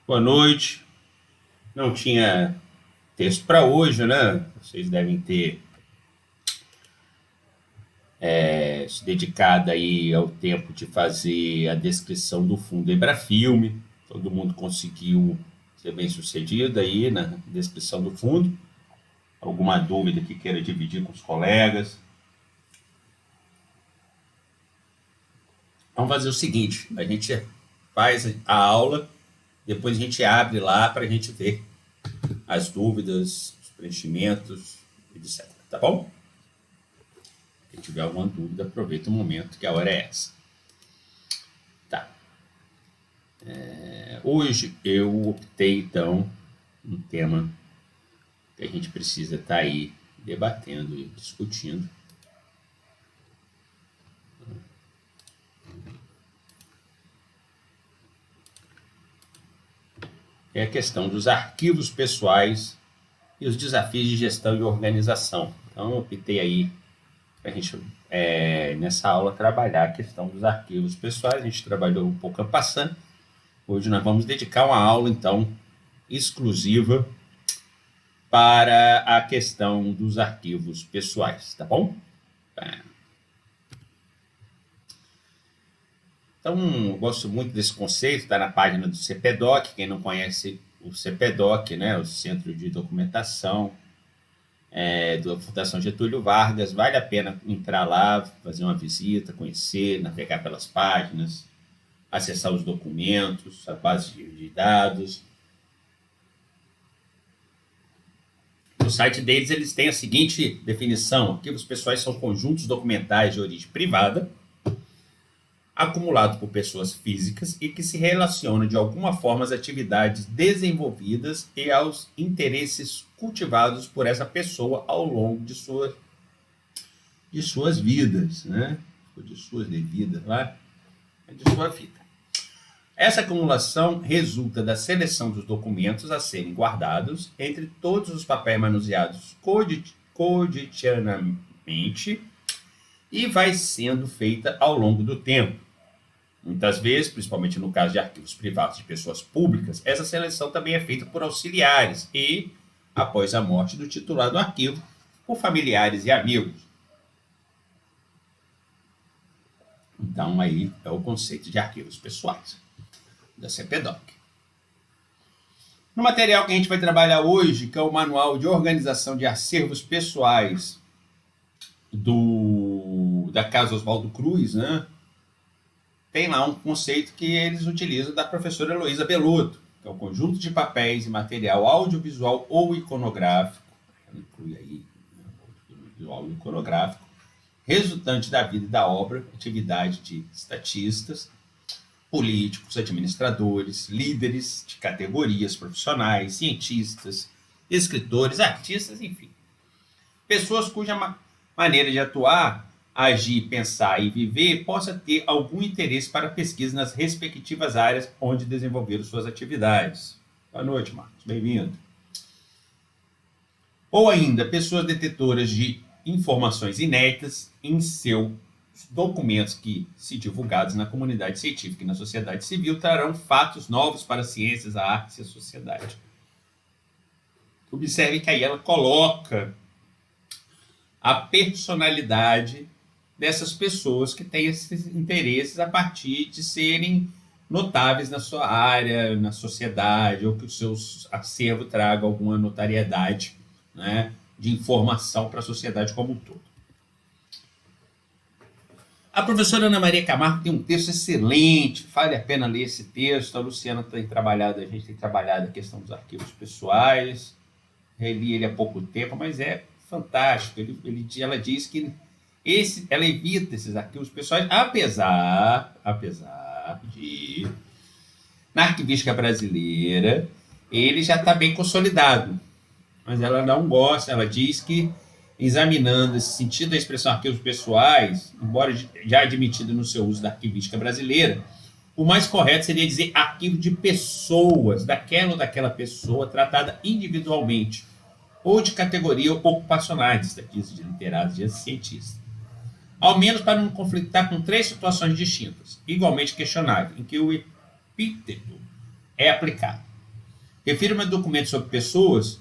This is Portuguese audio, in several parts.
Boa noite. Não tinha texto para hoje, né? Vocês devem ter se dedicado aí ao tempo de fazer a descrição do fundo Embrafilme. Todo mundo conseguiu ser bem sucedido aí na descrição do fundo. Alguma dúvida que queira dividir com os colegas? Vamos fazer o seguinte: a gente faz a aula, depois a gente abre lá para a gente ver as dúvidas, os preenchimentos, etc. Tá bom? Quem tiver alguma dúvida, aproveita o momento, que a hora é essa. Tá. Hoje eu optei, então, um tema que a gente precisa estar aí debatendo e discutindo. É a questão dos arquivos pessoais e os desafios de gestão e organização. Então, eu optei aí para a gente, nessa aula, trabalhar a questão dos arquivos pessoais. A gente trabalhou um pouco passando. Hoje nós vamos dedicar uma aula, então, exclusiva para a questão dos arquivos pessoais, tá bom? Então, eu gosto muito desse conceito, está na página do CPDOC. Quem não conhece o CPDOC, né, o Centro de Documentação da Fundação Getúlio Vargas, vale a pena entrar lá, fazer uma visita, conhecer, navegar pelas páginas, acessar os documentos, a base de dados. No site deles, eles têm a seguinte definição: arquivos pessoais são conjuntos documentais de origem privada, acumulados por pessoas físicas e que se relacionam de alguma forma às atividades desenvolvidas e aos interesses cultivados por essa pessoa ao longo de suas vidas, né? De suas vidas, lá, de sua vida. Essa acumulação resulta da seleção dos documentos a serem guardados entre todos os papéis manuseados cotidianamente e vai sendo feita ao longo do tempo. Muitas vezes, principalmente no caso de arquivos privados de pessoas públicas, essa seleção também é feita por auxiliares e, após a morte do titular do arquivo, por familiares e amigos. Então, aí é o conceito de arquivos pessoais da CPDOC. No material que a gente vai trabalhar hoje, que é o Manual de Organização de Acervos Pessoais da Casa Oswaldo Cruz, né? Tem lá um conceito que eles utilizam da professora Heloísa Belotto, que é o conjunto de papéis e material audiovisual ou iconográfico, ela inclui aí audiovisual e iconográfico, resultante da vida e da obra, atividade de estatistas, políticos, administradores, líderes de categorias profissionais, cientistas, escritores, artistas, enfim. Pessoas cuja maneira de atuar, agir, pensar e viver possa ter algum interesse para pesquisa nas respectivas áreas onde desenvolveram suas atividades. Boa noite, Marcos. Bem-vindo. Ou ainda, pessoas detetoras de informações inéditas em seus documentos que, se divulgados na comunidade científica e na sociedade civil, trarão fatos novos para as ciências, a arte e a sociedade. Observe que aí ela coloca a personalidade dessas pessoas que têm esses interesses a partir de serem notáveis na sua área, na sociedade, ou que o seu acervo traga alguma notariedade, né, de informação para a sociedade como um todo. A professora Ana Maria Camargo tem um texto excelente, vale a pena ler esse texto. A Luciana a gente tem trabalhado a questão dos arquivos pessoais, reli ele há pouco tempo, mas é fantástico. Ela diz que ela evita esses arquivos pessoais, apesar de, na arquivística brasileira, ele já está bem consolidado. Mas ela não gosta, ela diz que, examinando esse sentido da expressão arquivos pessoais, embora já admitido no seu uso da arquivística brasileira, o mais correto seria dizer arquivo de pessoas, daquela ou daquela pessoa tratada individualmente, ou de categoria ocupacionais, estatistas, de literatos, de cientistas. Ao menos para não conflitar com três situações distintas, igualmente questionáveis, em que o epíteto é aplicado. Refiro-me a documentos sobre pessoas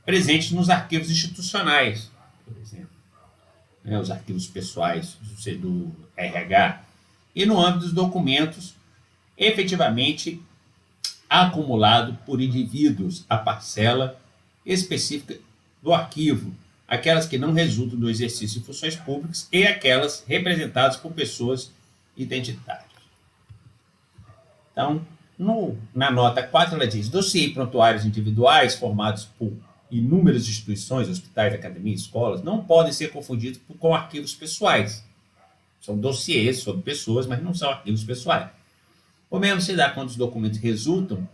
presentes nos arquivos institucionais, por exemplo, né, os arquivos pessoais do RH, e no âmbito dos documentos efetivamente acumulado por indivíduos a parcela específica do arquivo, aquelas que não resultam do exercício de funções públicas e aquelas representadas por pessoas identitárias. Então, na nota 4, ela diz: dossiê e prontuários individuais formados por inúmeras instituições, hospitais, academias, escolas, não podem ser confundidos com arquivos pessoais. São dossiês sobre pessoas, mas não são arquivos pessoais. O mesmo se dá quando os documentos resultam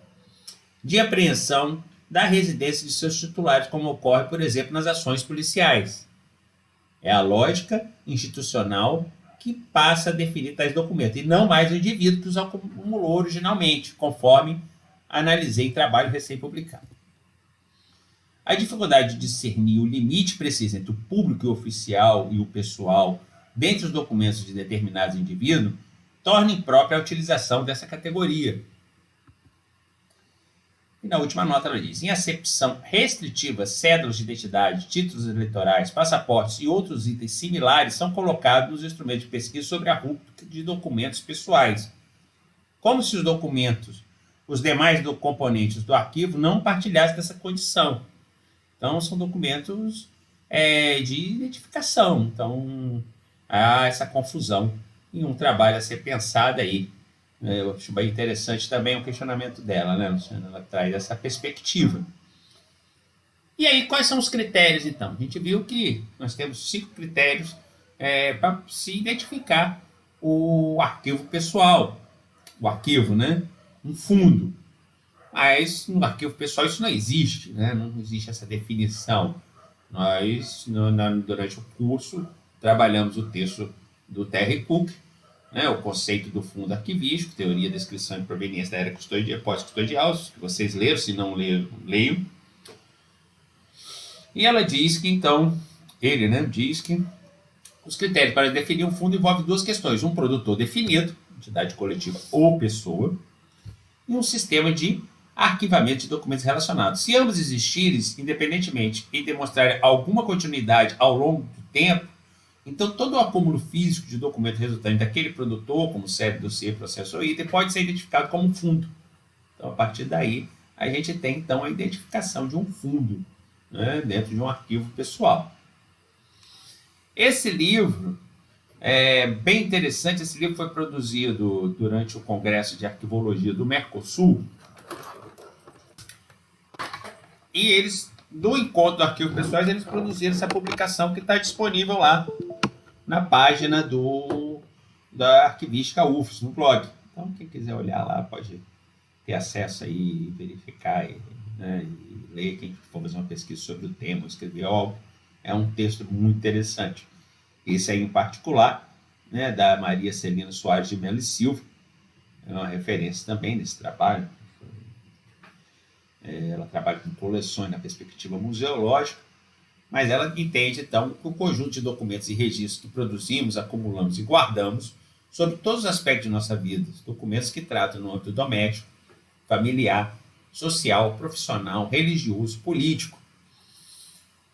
de apreensão da residência de seus titulares, como ocorre, por exemplo, nas ações policiais. É a lógica institucional que passa a definir tais documentos, e não mais o indivíduo que os acumulou originalmente, conforme analisei em trabalho recém-publicado. A dificuldade de discernir o limite preciso entre o público e o oficial e o pessoal dentre os documentos de determinados indivíduos torna imprópria a utilização dessa categoria. E na última nota ela diz: em acepção restritiva, cédulas de identidade, títulos eleitorais, passaportes e outros itens similares são colocados nos instrumentos de pesquisa sobre a rúbrica de documentos pessoais, como se os documentos, os demais componentes do arquivo não partilhassem dessa condição. Então, são documentos de identificação. Então, há essa confusão em um trabalho a ser pensado aí. Eu acho bem interessante também o questionamento dela, né, Luciana? Ela traz essa perspectiva. E aí, quais são os critérios, então? A gente viu que nós temos 5 critérios para se identificar o arquivo pessoal. O arquivo, né? Um fundo. Mas no arquivo pessoal isso não existe, né? Não existe essa definição. Nós, durante o curso, trabalhamos o texto do Terry Cook, né, o conceito do fundo arquivístico, teoria, descrição e proveniência da era pós-custodial, que vocês leram, se não leram, leiam. E ela diz que, então, diz que os critérios para definir um fundo envolvem 2 questões: um produtor definido, entidade coletiva ou pessoa, e um sistema de arquivamento de documentos relacionados. Se ambos existirem, independentemente, e demonstrarem alguma continuidade ao longo do tempo, então todo o acúmulo físico de documento resultante daquele produtor, como série, dossiê, processo ou item, pode ser identificado como um fundo. Então, a partir daí, a gente tem, então, a identificação de um fundo, né, dentro de um arquivo pessoal. Esse livro é bem interessante. Esse livro foi produzido durante o Congresso de Arquivologia do Mercosul, e eles, do Encontro do Arquivo Pessoais, eles produziram essa publicação que está disponível lá na página da Arquivística UFS, no blog. Então, quem quiser olhar lá pode ter acesso aí, verificar, né, e ler. Quem for fazer uma pesquisa sobre o tema, escrever algo, é um texto muito interessante. Esse aí em particular, né, da Maria Celina Soares de Melo e Silva, é uma referência também nesse trabalho. Ela trabalha com coleções na perspectiva museológica, mas ela entende, então, que o conjunto de documentos e registros que produzimos, acumulamos e guardamos sobre todos os aspectos de nossa vida, documentos que tratam no âmbito doméstico, familiar, social, profissional, religioso, político.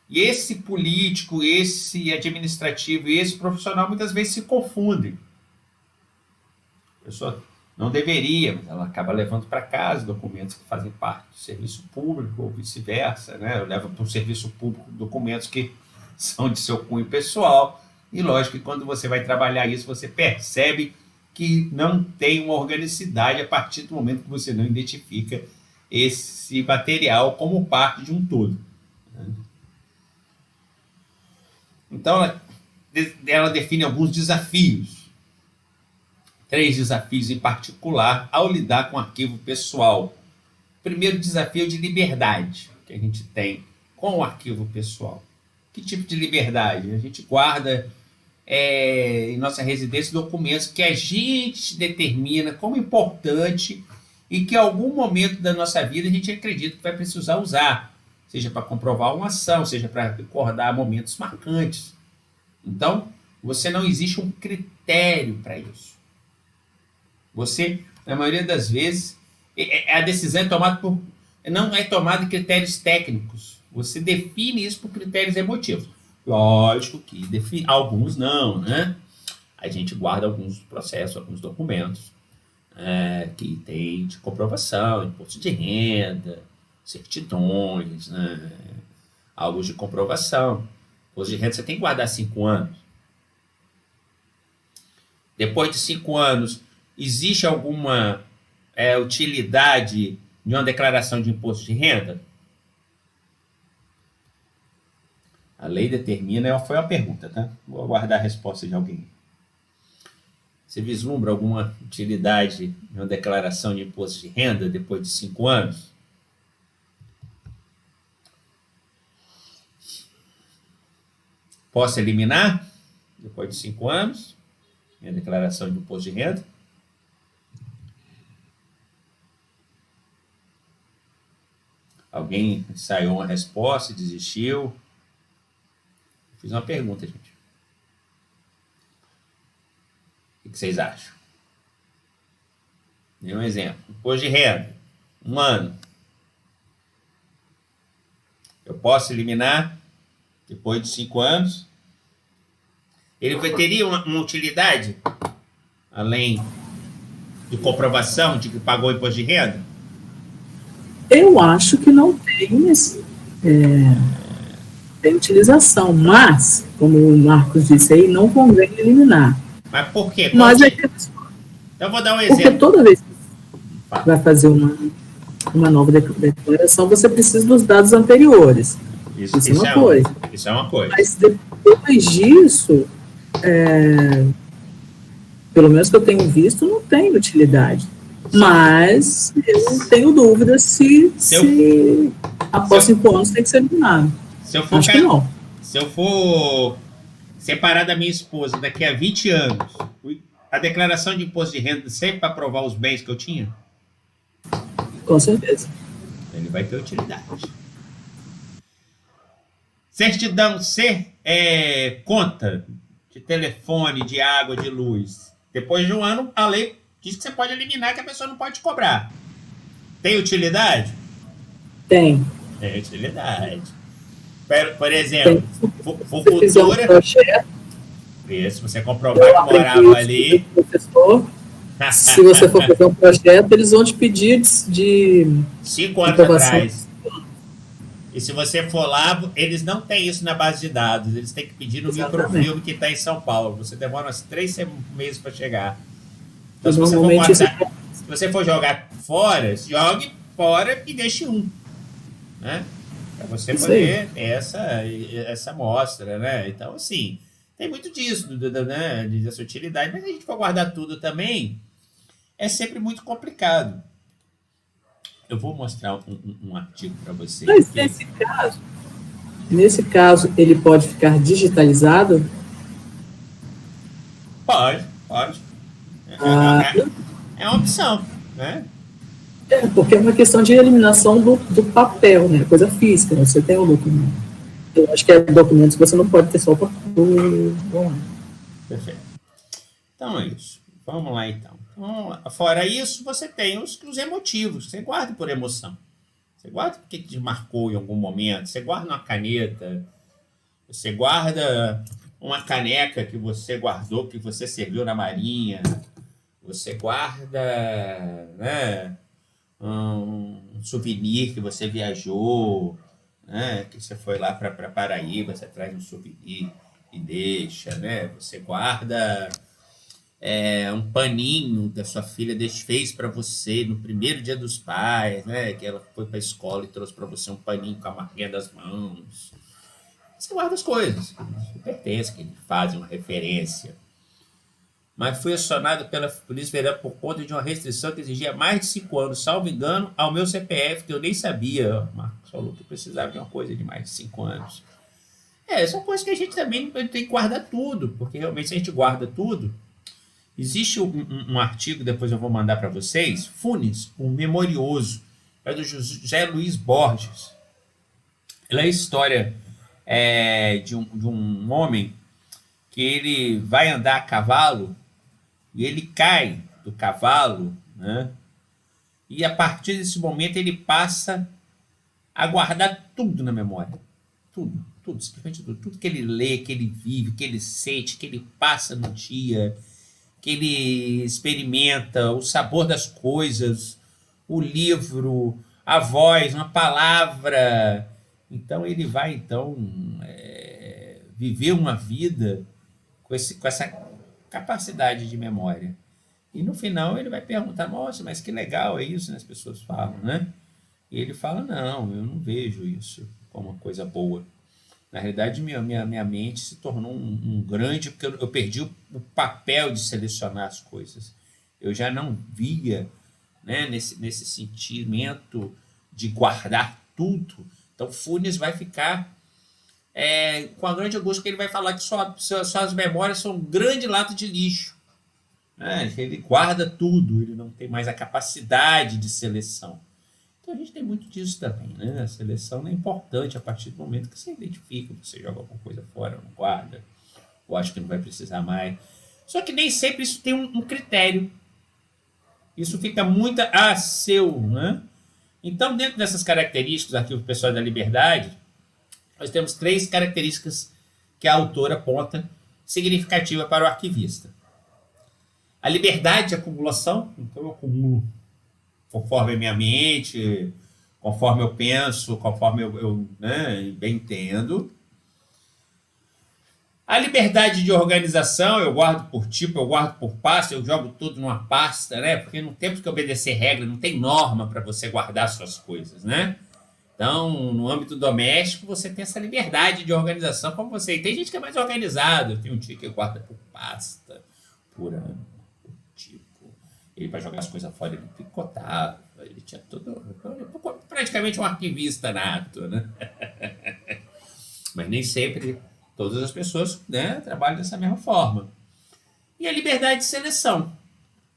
E esse político, esse administrativo e esse profissional muitas vezes se confundem. A pessoa não deveria, mas ela acaba levando para casa documentos que fazem parte do serviço público ou vice-versa, né? Leva para o serviço público documentos que são de seu cunho pessoal, e lógico que quando você vai trabalhar isso, você percebe que não tem uma organicidade a partir do momento que você não identifica esse material como parte de um todo, né? Então, ela define alguns desafios. 3 desafios em particular ao lidar com arquivo pessoal. O primeiro desafio é de liberdade que a gente tem com o arquivo pessoal. Que tipo de liberdade? A gente guarda em nossa residência documentos que a gente determina como importante e que em algum momento da nossa vida a gente acredita que vai precisar usar, seja para comprovar uma ação, seja para recordar momentos marcantes. Então, não existe um critério para isso. Você, na maioria das vezes, a decisão é tomada por. Não é tomada em critérios técnicos. Você define isso por critérios emotivos. Lógico que alguns não, né? A gente guarda alguns processos, alguns documentos que tem de comprovação, imposto de renda, certidões, né? Algo de comprovação. Imposto de renda você tem que guardar 5 anos. Depois de 5 anos, existe alguma utilidade de uma declaração de imposto de renda? A lei determina, foi uma pergunta, tá? Vou aguardar a resposta de alguém. Você vislumbra alguma utilidade de uma declaração de imposto de renda depois de 5 anos? Posso eliminar depois de 5 anos minha declaração de imposto de renda? Alguém ensaiou uma resposta e desistiu? Fiz uma pergunta, gente. O que vocês acham? Nenhum exemplo. Imposto de renda, 1 ano. Eu posso eliminar depois de 5 anos? Ele teria uma utilidade, além de comprovação de que pagou imposto de renda? Eu acho que não tem tem utilização, mas, como o Marcos disse aí, não convém eliminar. Mas por quê? Mas eu vou dar um porque exemplo. toda vez que vai fazer uma nova declaração, você precisa dos dados anteriores. Isso é uma coisa. Isso é uma coisa. Mas depois disso, pelo menos que eu tenho visto, não tem utilidade. Mas eu tenho dúvida se após 5 anos tem que ser eliminado. Acho que não. Se eu for separar da minha esposa daqui a 20 anos, a declaração de imposto de renda sempre para provar os bens que eu tinha? Com certeza. Ele vai ter utilidade. Certidão conta de telefone, de água, de luz. Depois de 1 ano, a lei diz que você pode eliminar, que a pessoa não pode cobrar. Tem utilidade? Tem. Tem utilidade. Por exemplo, se você comprovar que morava ali. Se você for fazer um projeto, eles vão te pedir de 5 anos atrás. E se você for lá, eles não têm isso na base de dados. Eles têm que pedir no microfilme que está em São Paulo. Você demora uns 3 meses para chegar. Então, se você for jogar fora, jogue fora e deixe um. Né? Para você poder ter essa amostra. Né? Então, assim, tem muito disso, né? Dessa utilidade. Mas se a gente for guardar tudo também, é sempre muito complicado. Eu vou mostrar um artigo para vocês. Mas nesse caso, ele pode ficar digitalizado? Pode. É uma opção, né? Porque é uma questão de eliminação do papel, né? Coisa física, né? Você tem o documento. Eu acho que é documentos que você não pode ter só o papel. Perfeito. Então é isso. Vamos lá, então. Fora isso, você tem os emotivos. Você guarda por emoção. Você guarda porque te marcou em algum momento. Você guarda uma caneta. Você guarda uma caneca que você guardou, que você serviu na marinha. Você guarda, né, um souvenir que você viajou, né, que você foi lá para Paraíba, você traz um souvenir e deixa. Né? Você guarda... um paninho que a sua filha fez para você no primeiro dia dos pais, né? Que ela foi para a escola e trouxe para você um paninho com a marquinha das mãos. Você guarda as coisas que pertencem, que fazem uma referência. Mas fui acionado pela Polícia Federal por conta de uma restrição que exigia mais de 5 anos, salvo engano, ao meu CPF, que eu nem sabia. O Marcos falou que precisava de uma coisa de mais de 5 anos. São coisas que a gente também tem que guardar tudo, porque realmente se a gente guarda tudo... Existe um artigo, depois eu vou mandar para vocês, Funes, o Memorioso, é do José Luiz Borges. Ela é a história de um homem que ele vai andar a cavalo e ele cai do cavalo, né? E a partir desse momento ele passa a guardar tudo na memória. Tudo, simplesmente tudo. Tudo que ele lê, que ele vive, que ele sente, que ele passa no dia, que ele experimenta, o sabor das coisas, o livro, a voz, uma palavra. Então ele vai viver uma vida com essa capacidade de memória. E no final ele vai perguntar, nossa, mas que legal é isso, né? As pessoas falam, né? E ele fala, não, eu não vejo isso como uma coisa boa. Na realidade, minha mente se tornou um grande, porque eu perdi o papel de selecionar as coisas. Eu já não via, né, nesse sentimento de guardar tudo. Então, Funes vai ficar com a grande angústia que ele vai falar que suas memórias são um grande lata de lixo. Ele guarda tudo, ele não tem mais a capacidade de seleção. Então a gente tem muito disso também, né? A seleção é importante a partir do momento que você identifica, você joga alguma coisa fora, não guarda, ou acha que não vai precisar mais. Só que nem sempre isso tem um critério. Isso fica muito a seu, né? Então, dentro dessas características do Arquivo Pessoal da Liberdade, nós temos 3 características que a autora aponta significativa para o arquivista. A liberdade de acumulação, então eu acumulo conforme a minha mente, conforme eu penso, conforme eu bem entendo. A liberdade de organização, eu guardo por tipo, eu guardo por pasta, eu jogo tudo numa pasta, né? Porque não temos que obedecer regra, não tem norma para você guardar suas coisas, né? Então, no âmbito doméstico, você tem essa liberdade de organização como você. E tem gente que é mais organizado, tem um tio que guarda por pasta, por ano, por tipo. Ele, para jogar as coisas fora, ele picotava, ele tinha tudo. Praticamente um arquivista nato, né? Mas nem sempre todas as pessoas, né, trabalham dessa mesma forma. E a liberdade de seleção,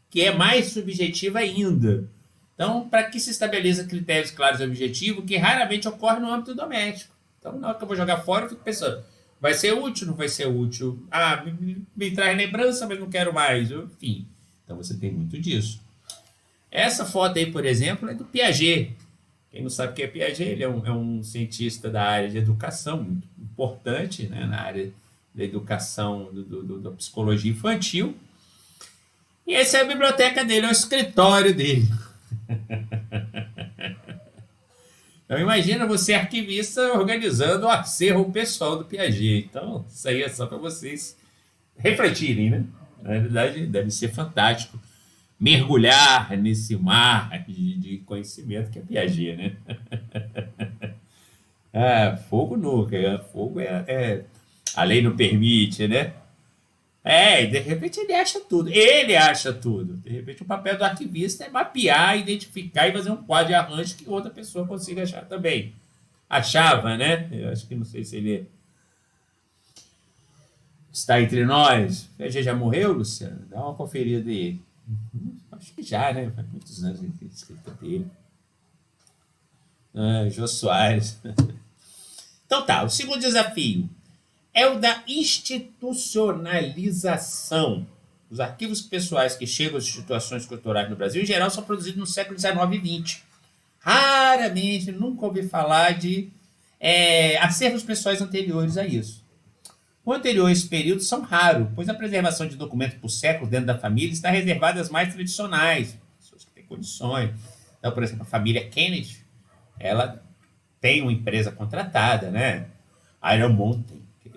que é mais subjetiva ainda. Então, para que se estabeleça critérios claros e objetivos, que raramente ocorre no âmbito doméstico. Então, na hora que eu vou jogar fora, eu fico pensando, vai ser útil, não vai ser útil? Ah, me traz lembrança, mas não quero mais. Enfim, então você tem muito disso. Essa foto aí, por exemplo, é do Piaget. Quem não sabe o que é Piaget, ele é um cientista da área de educação, muito importante, né, na área da educação, da psicologia infantil. E essa é a biblioteca dele, é o escritório dele. Então imagina você, arquivista, organizando o acervo pessoal do Piaget. Então, isso aí é só para vocês refletirem, né? Na verdade, deve ser fantástico mergulhar nesse mar de conhecimento que é Piaget, né? Fogo nunca. Fogo a lei não permite, né? E de repente ele acha tudo. Ele acha tudo. De repente o papel do arquivista é mapear, identificar e fazer um quadro de arranjo que outra pessoa consiga achar também. Achava, né? Eu acho que não sei se ele está entre nós. Ele já morreu, Luciano? Dá uma conferida aí. Acho que já, né? Faz muitos anos que tem escrita dele. Jô Soares. Então tá, o segundo desafio é o da institucionalização. Os arquivos pessoais que chegam às instituições culturais no Brasil, em geral, são produzidos no século XIX e XX. Raramente, nunca ouvi falar de acervos pessoais anteriores a isso. O anterior a esse período são raros, pois a preservação de documentos por séculos dentro da família está reservada às mais tradicionais, pessoas que têm condições. Então, por exemplo, a família Kennedy, ela tem uma empresa contratada, né? Iron Mountain, que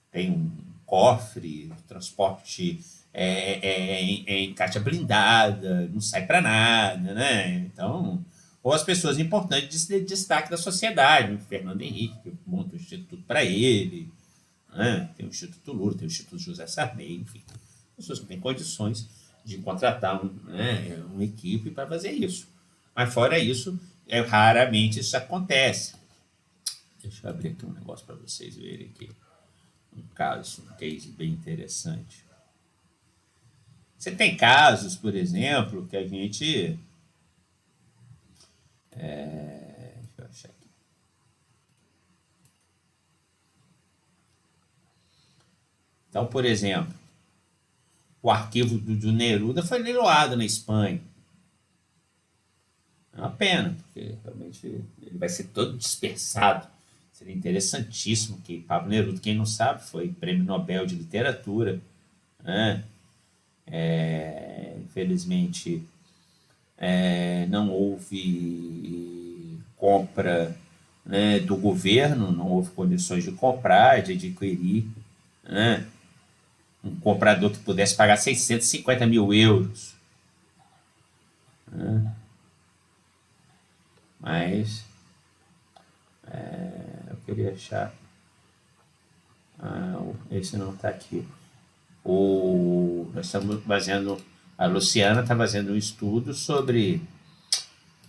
tem um cofre, transporte em caixa blindada, não sai para nada, né? Então, ou as pessoas importantes de destaque da sociedade, o Fernando Henrique, que monta o instituto para ele, né? Tem o Instituto Lula, tem o Instituto José Sarney, enfim, pessoas que têm condições de contratar uma equipe para fazer isso. Mas fora isso, raramente isso acontece. Deixa eu abrir aqui um negócio para vocês verem aqui. Um case bem interessante. Você tem casos, por exemplo, que a gente... deixa eu achar aqui. Então, por exemplo, o arquivo do Neruda foi leiloado na Espanha. É uma pena, porque realmente ele vai ser todo dispersado. Seria interessantíssimo que Pablo Neruda, quem não sabe, foi prêmio Nobel de Literatura, né? Infelizmente, não houve compra, né, do governo, não houve condições de comprar, de adquirir, né? Um comprador que pudesse pagar 650 mil euros. Né? Mas eu queria achar. Esse não está aqui. Nós estamos fazendo. A Luciana está fazendo um estudo sobre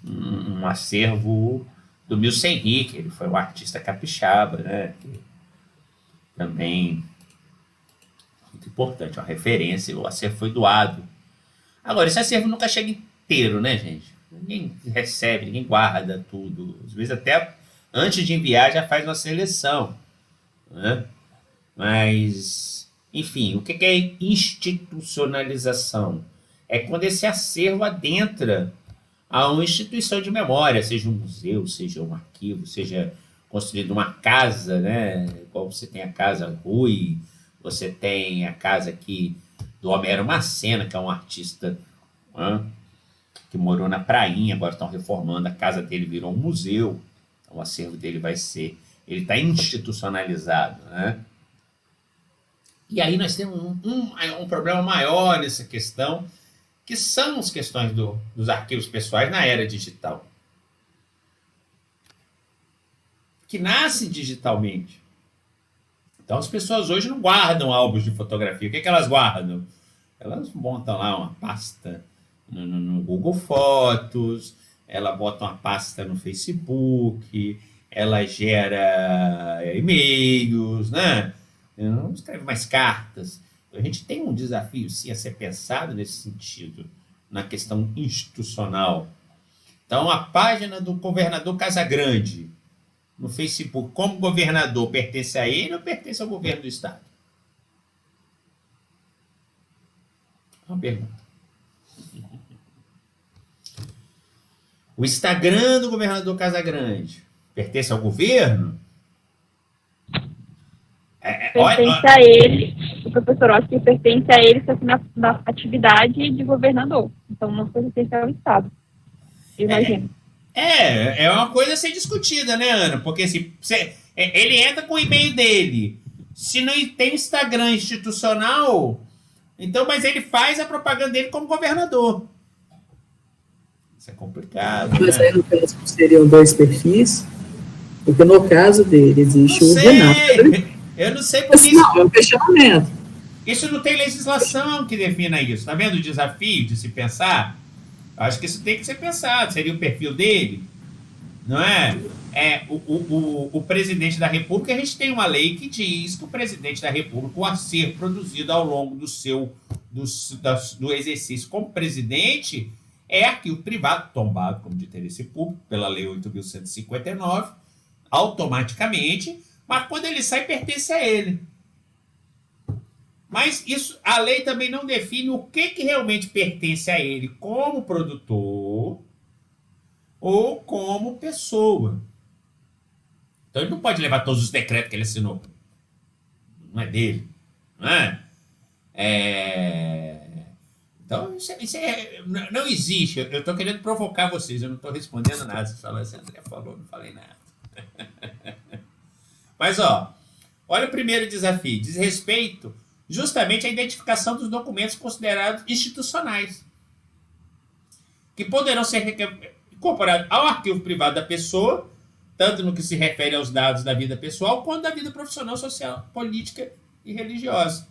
um acervo do Milton Henrique. Ele foi um artista capixaba, né? Que também muito importante, uma referência. O acervo foi doado. Agora, esse acervo nunca chega inteiro, né, gente? Ninguém recebe, ninguém guarda tudo. Às vezes até antes de enviar já faz uma seleção, né? Mas, enfim, o que é institucionalização? É quando esse acervo adentra a uma instituição de memória, seja um museu, seja um arquivo, seja construído uma casa, né? Igual você tem a Casa Rui, você tem a casa aqui do Homero Macena, que é um artista, né, que morou na Prainha, agora estão reformando, a casa dele virou um museu, então o acervo dele vai ser, ele está institucionalizado, né? E aí nós temos um problema maior nessa questão, que são as questões dos arquivos pessoais na era digital, que nascem digitalmente. Então as pessoas hoje não guardam álbuns de fotografia. O que elas guardam? Elas montam lá uma pasta no Google Fotos, ela bota uma pasta no Facebook, ela gera e-mails, né? Não escreve mais cartas. A gente tem um desafio, sim, a ser pensado nesse sentido, na questão institucional. Então, a página do governador Casagrande no Facebook, como governador, pertence a ele ou pertence ao governo do Estado? Uma pergunta. O Instagram do governador Casagrande pertence ao governo? Pertence a ele, o professor Oscar pertence a ele, só que na atividade de governador. Então, não pertence ao Estado. Imagino. É uma coisa a ser discutida, né, Ana? Porque ele entra com o e-mail dele. Se não tem Instagram institucional, então, mas ele faz a propaganda dele como governador. Isso é complicado. Mas né? aí, no caso, seriam dois perfis? Porque no caso dele existe o Renato. Eu não sei porque não, é um questionamento. Isso não tem legislação que defina isso. Tá vendo o desafio de se pensar? Acho que isso tem que ser pensado. Seria o perfil dele? Não é? O presidente da República, a gente tem uma lei que diz que o presidente da República, o acervo produzido ao longo do exercício como presidente, é arquivo privado, tombado como de interesse público, pela Lei 8.159, automaticamente, mas quando ele sai, pertence a ele. Mas a lei também não define o que realmente pertence a ele como produtor ou como pessoa. Então ele não pode levar todos os decretos que ele assinou. Não é dele. Não é? Então, não existe. Eu estou querendo provocar vocês, eu não estou respondendo nada. Vocês falam assim, André falou, não falei nada. Mas, olha o primeiro desafio. Diz respeito justamente à identificação dos documentos considerados institucionais, que poderão ser incorporados ao arquivo privado da pessoa, tanto no que se refere aos dados da vida pessoal, quanto da vida profissional, social, política e religiosa.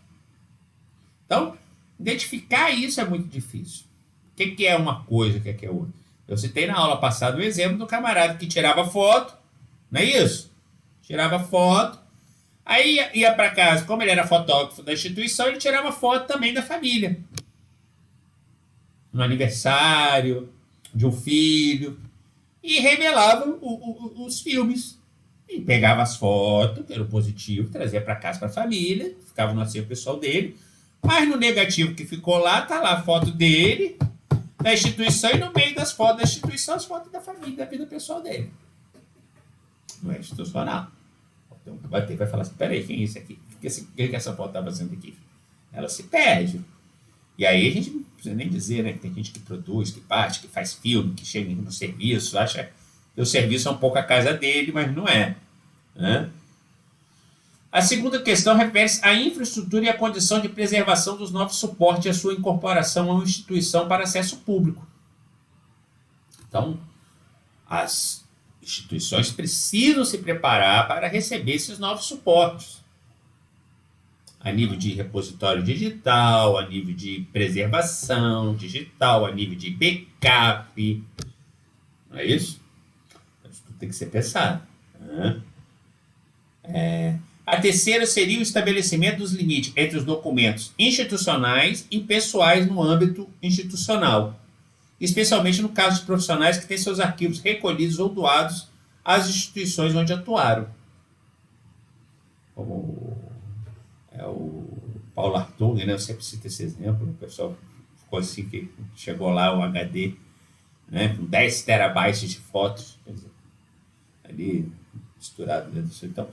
Então, identificar isso é muito difícil. O que é uma coisa, o que é outra? Eu citei na aula passada o exemplo do camarada que tirava foto, não é isso? Tirava foto, aí ia para casa, como ele era fotógrafo da instituição, ele tirava foto também da família. No aniversário de um filho, e revelava os filmes. E pegava as fotos, que era o positivo, trazia para casa para a família, ficava no acervo pessoal dele. Mas no negativo que ficou lá, tá lá a foto dele, da instituição, e no meio das fotos da instituição, as fotos da família, da vida pessoal dele. Não é institucional. Então, vai falar assim, peraí, quem é esse aqui? O que essa foto está fazendo aqui? Ela se perde. E aí a gente não precisa nem dizer, né? Que tem gente que produz, que parte, que faz filme, que chega no serviço, acha que o serviço é um pouco a casa dele, mas não é. Né? A segunda questão refere-se à infraestrutura e à condição de preservação dos novos suportes e a sua incorporação a uma instituição para acesso público. Então, as instituições precisam se preparar para receber esses novos suportes. A nível de repositório digital, a nível de preservação digital, a nível de backup. Não é isso? Isso tudo tem que ser pensado. Né? A terceira seria o estabelecimento dos limites entre os documentos institucionais e pessoais no âmbito institucional, especialmente no caso de profissionais que têm seus arquivos recolhidos ou doados às instituições onde atuaram. Como é o Paulo Artung, né? Eu sempre cito esse exemplo, o pessoal ficou assim que chegou lá o HD, né? Com 10 terabytes de fotos, quer dizer, ali misturado dentro disso. Então,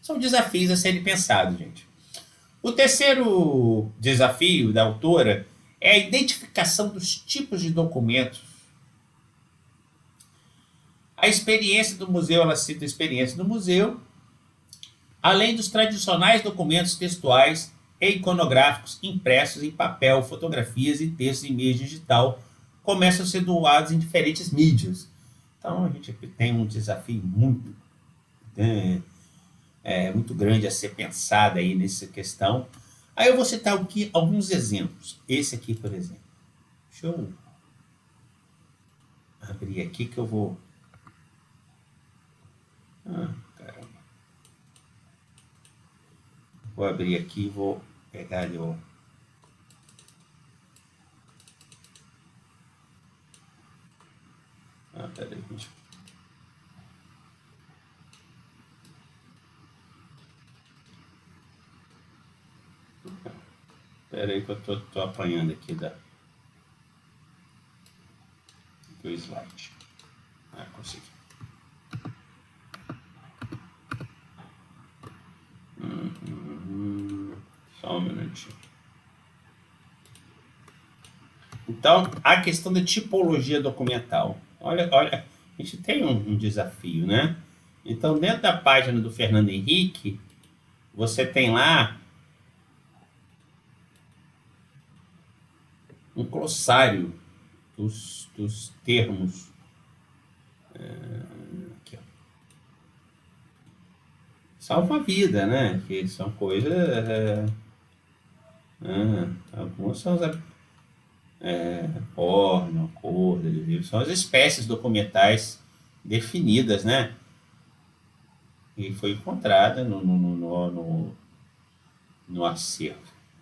são desafios a serem pensados, gente. O terceiro desafio da autora é a identificação dos tipos de documentos. A experiência do museu, ela cita a experiência do museu, além dos tradicionais documentos textuais e iconográficos impressos em papel, fotografias e textos em meio digital, começam a ser doados em diferentes mídias. Então, a gente tem um desafio muito grande a ser pensado aí nessa questão. Aí eu vou citar aqui alguns exemplos. Esse aqui, por exemplo. Deixa eu abrir aqui que eu vou... caramba. Vou abrir aqui e vou pegar ali o... peraí, gente. Espera aí que eu tô apanhando aqui do slide. Consegui. Só um minutinho. Então, a questão da tipologia documental. Olha, a gente tem um desafio, né? Então, dentro da página do Fernando Henrique, você tem lá um glossário dos termos. Aqui, ó. Salva a vida, né? Que são coisas... algumas são porno, acordo, são as espécies documentais definidas, né? E foi encontrada no acervo.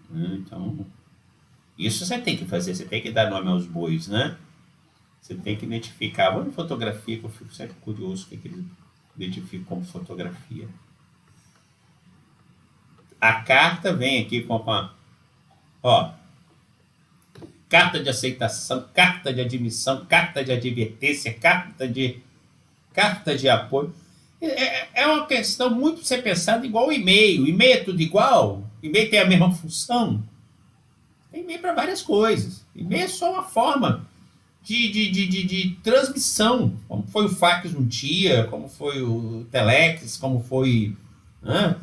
Né? Então... Isso você tem que fazer, você tem que dar nome aos bois, né? Você tem que identificar. Vou em fotografia, que eu fico sempre curioso o que eles identificam como fotografia. A carta vem aqui com a... carta de aceitação, carta de admissão, carta de advertência, carta de apoio. É uma questão muito para ser pensada igual o e-mail. O e-mail é tudo igual? O e-mail tem a mesma função? Tem e-mail para várias coisas. E-mail é só uma forma de transmissão. Como foi o fax um dia, como foi o telex, como foi... Né?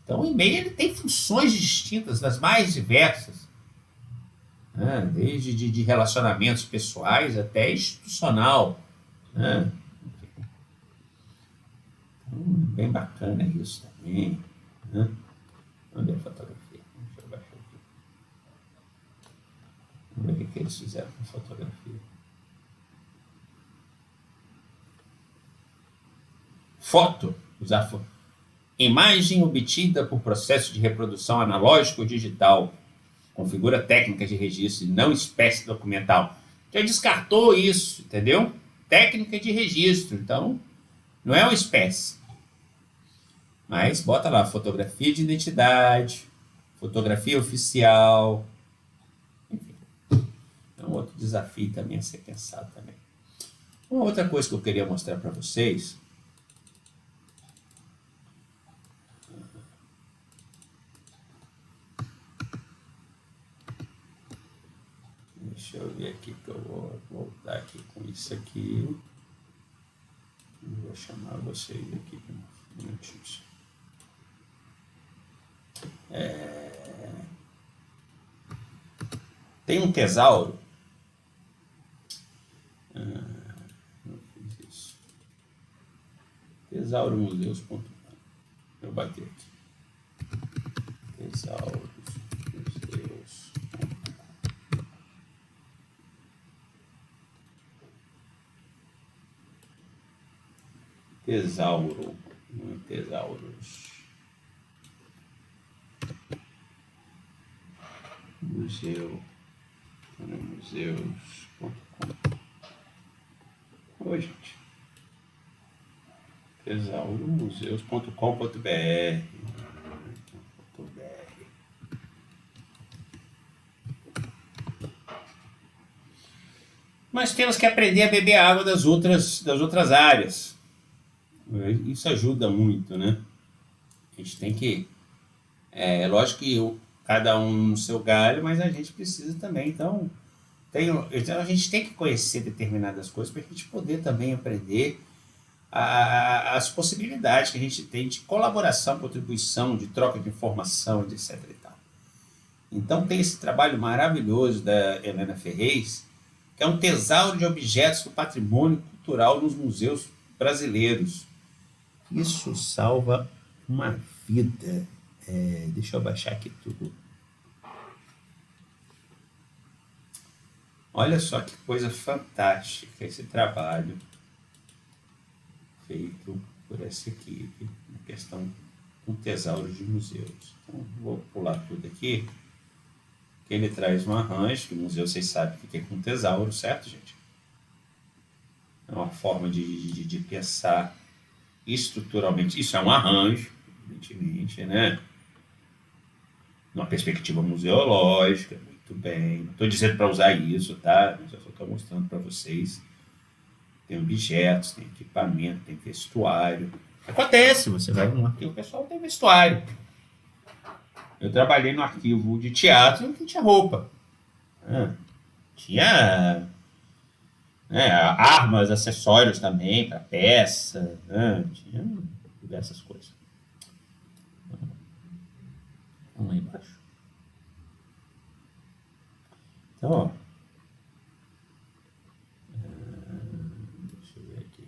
Então, o e-mail ele tem funções distintas, das mais diversas. Né? Desde de relacionamentos pessoais até institucional. Né? Então, bem bacana isso também. Né? Onde é a fotografia? Vamos ver o que eles fizeram com fotografia. Foto. Usar foto. Imagem obtida por processo de reprodução analógico ou digital. Configura técnica de registro e não espécie documental. Já descartou isso, entendeu? Técnica de registro. Então, não é uma espécie. Mas bota lá fotografia de identidade, fotografia oficial, enfim. É um outro desafio também a ser pensado também. Uma outra coisa que eu queria mostrar para vocês, deixa eu ver aqui que eu vou voltar aqui com isso aqui. Vou chamar vocês aqui um minutinho. Tem um tesouro. Não fiz isso. Tesaurumuseus.com. Eu bati aqui. Tesaurumuseus. Tesauro. Não é tesauros. Museu. Museus.com. Oi, gente. tesaurumuseus.com.br. Nós temos que aprender a beber água das outras áreas. Isso ajuda muito, né? A gente tem que... lógico que cada um no seu galho, mas a gente precisa também, então a gente tem que conhecer determinadas coisas para a gente poder também aprender as possibilidades que a gente tem de colaboração, contribuição, de troca de informação, etc. e tal. Então tem esse trabalho maravilhoso da Helena Ferrez, que é um tesouro de objetos do patrimônio cultural nos museus brasileiros. Isso salva uma vida. Deixa eu baixar aqui tudo. Olha só que coisa fantástica esse trabalho feito por essa equipe na questão com tesouros de museus. Então, vou pular tudo aqui, que ele traz um arranjo, que o museu, vocês sabem que é com tesouro, certo, gente? É uma forma de pensar estruturalmente. Isso é um arranjo, evidentemente, né? Numa perspectiva museológica, muito bem. Não estou dizendo para usar isso, tá? Mas eu só estou mostrando para vocês. Tem objetos, tem equipamento, tem vestuário. Acontece, você vai num arquivo pessoal, tem vestuário. Eu trabalhei no arquivo de teatro que tinha roupa. Tinha armas, acessórios também para peça. Tinha diversas coisas. Vamos lá embaixo. Então, ó. Deixa eu ver aqui.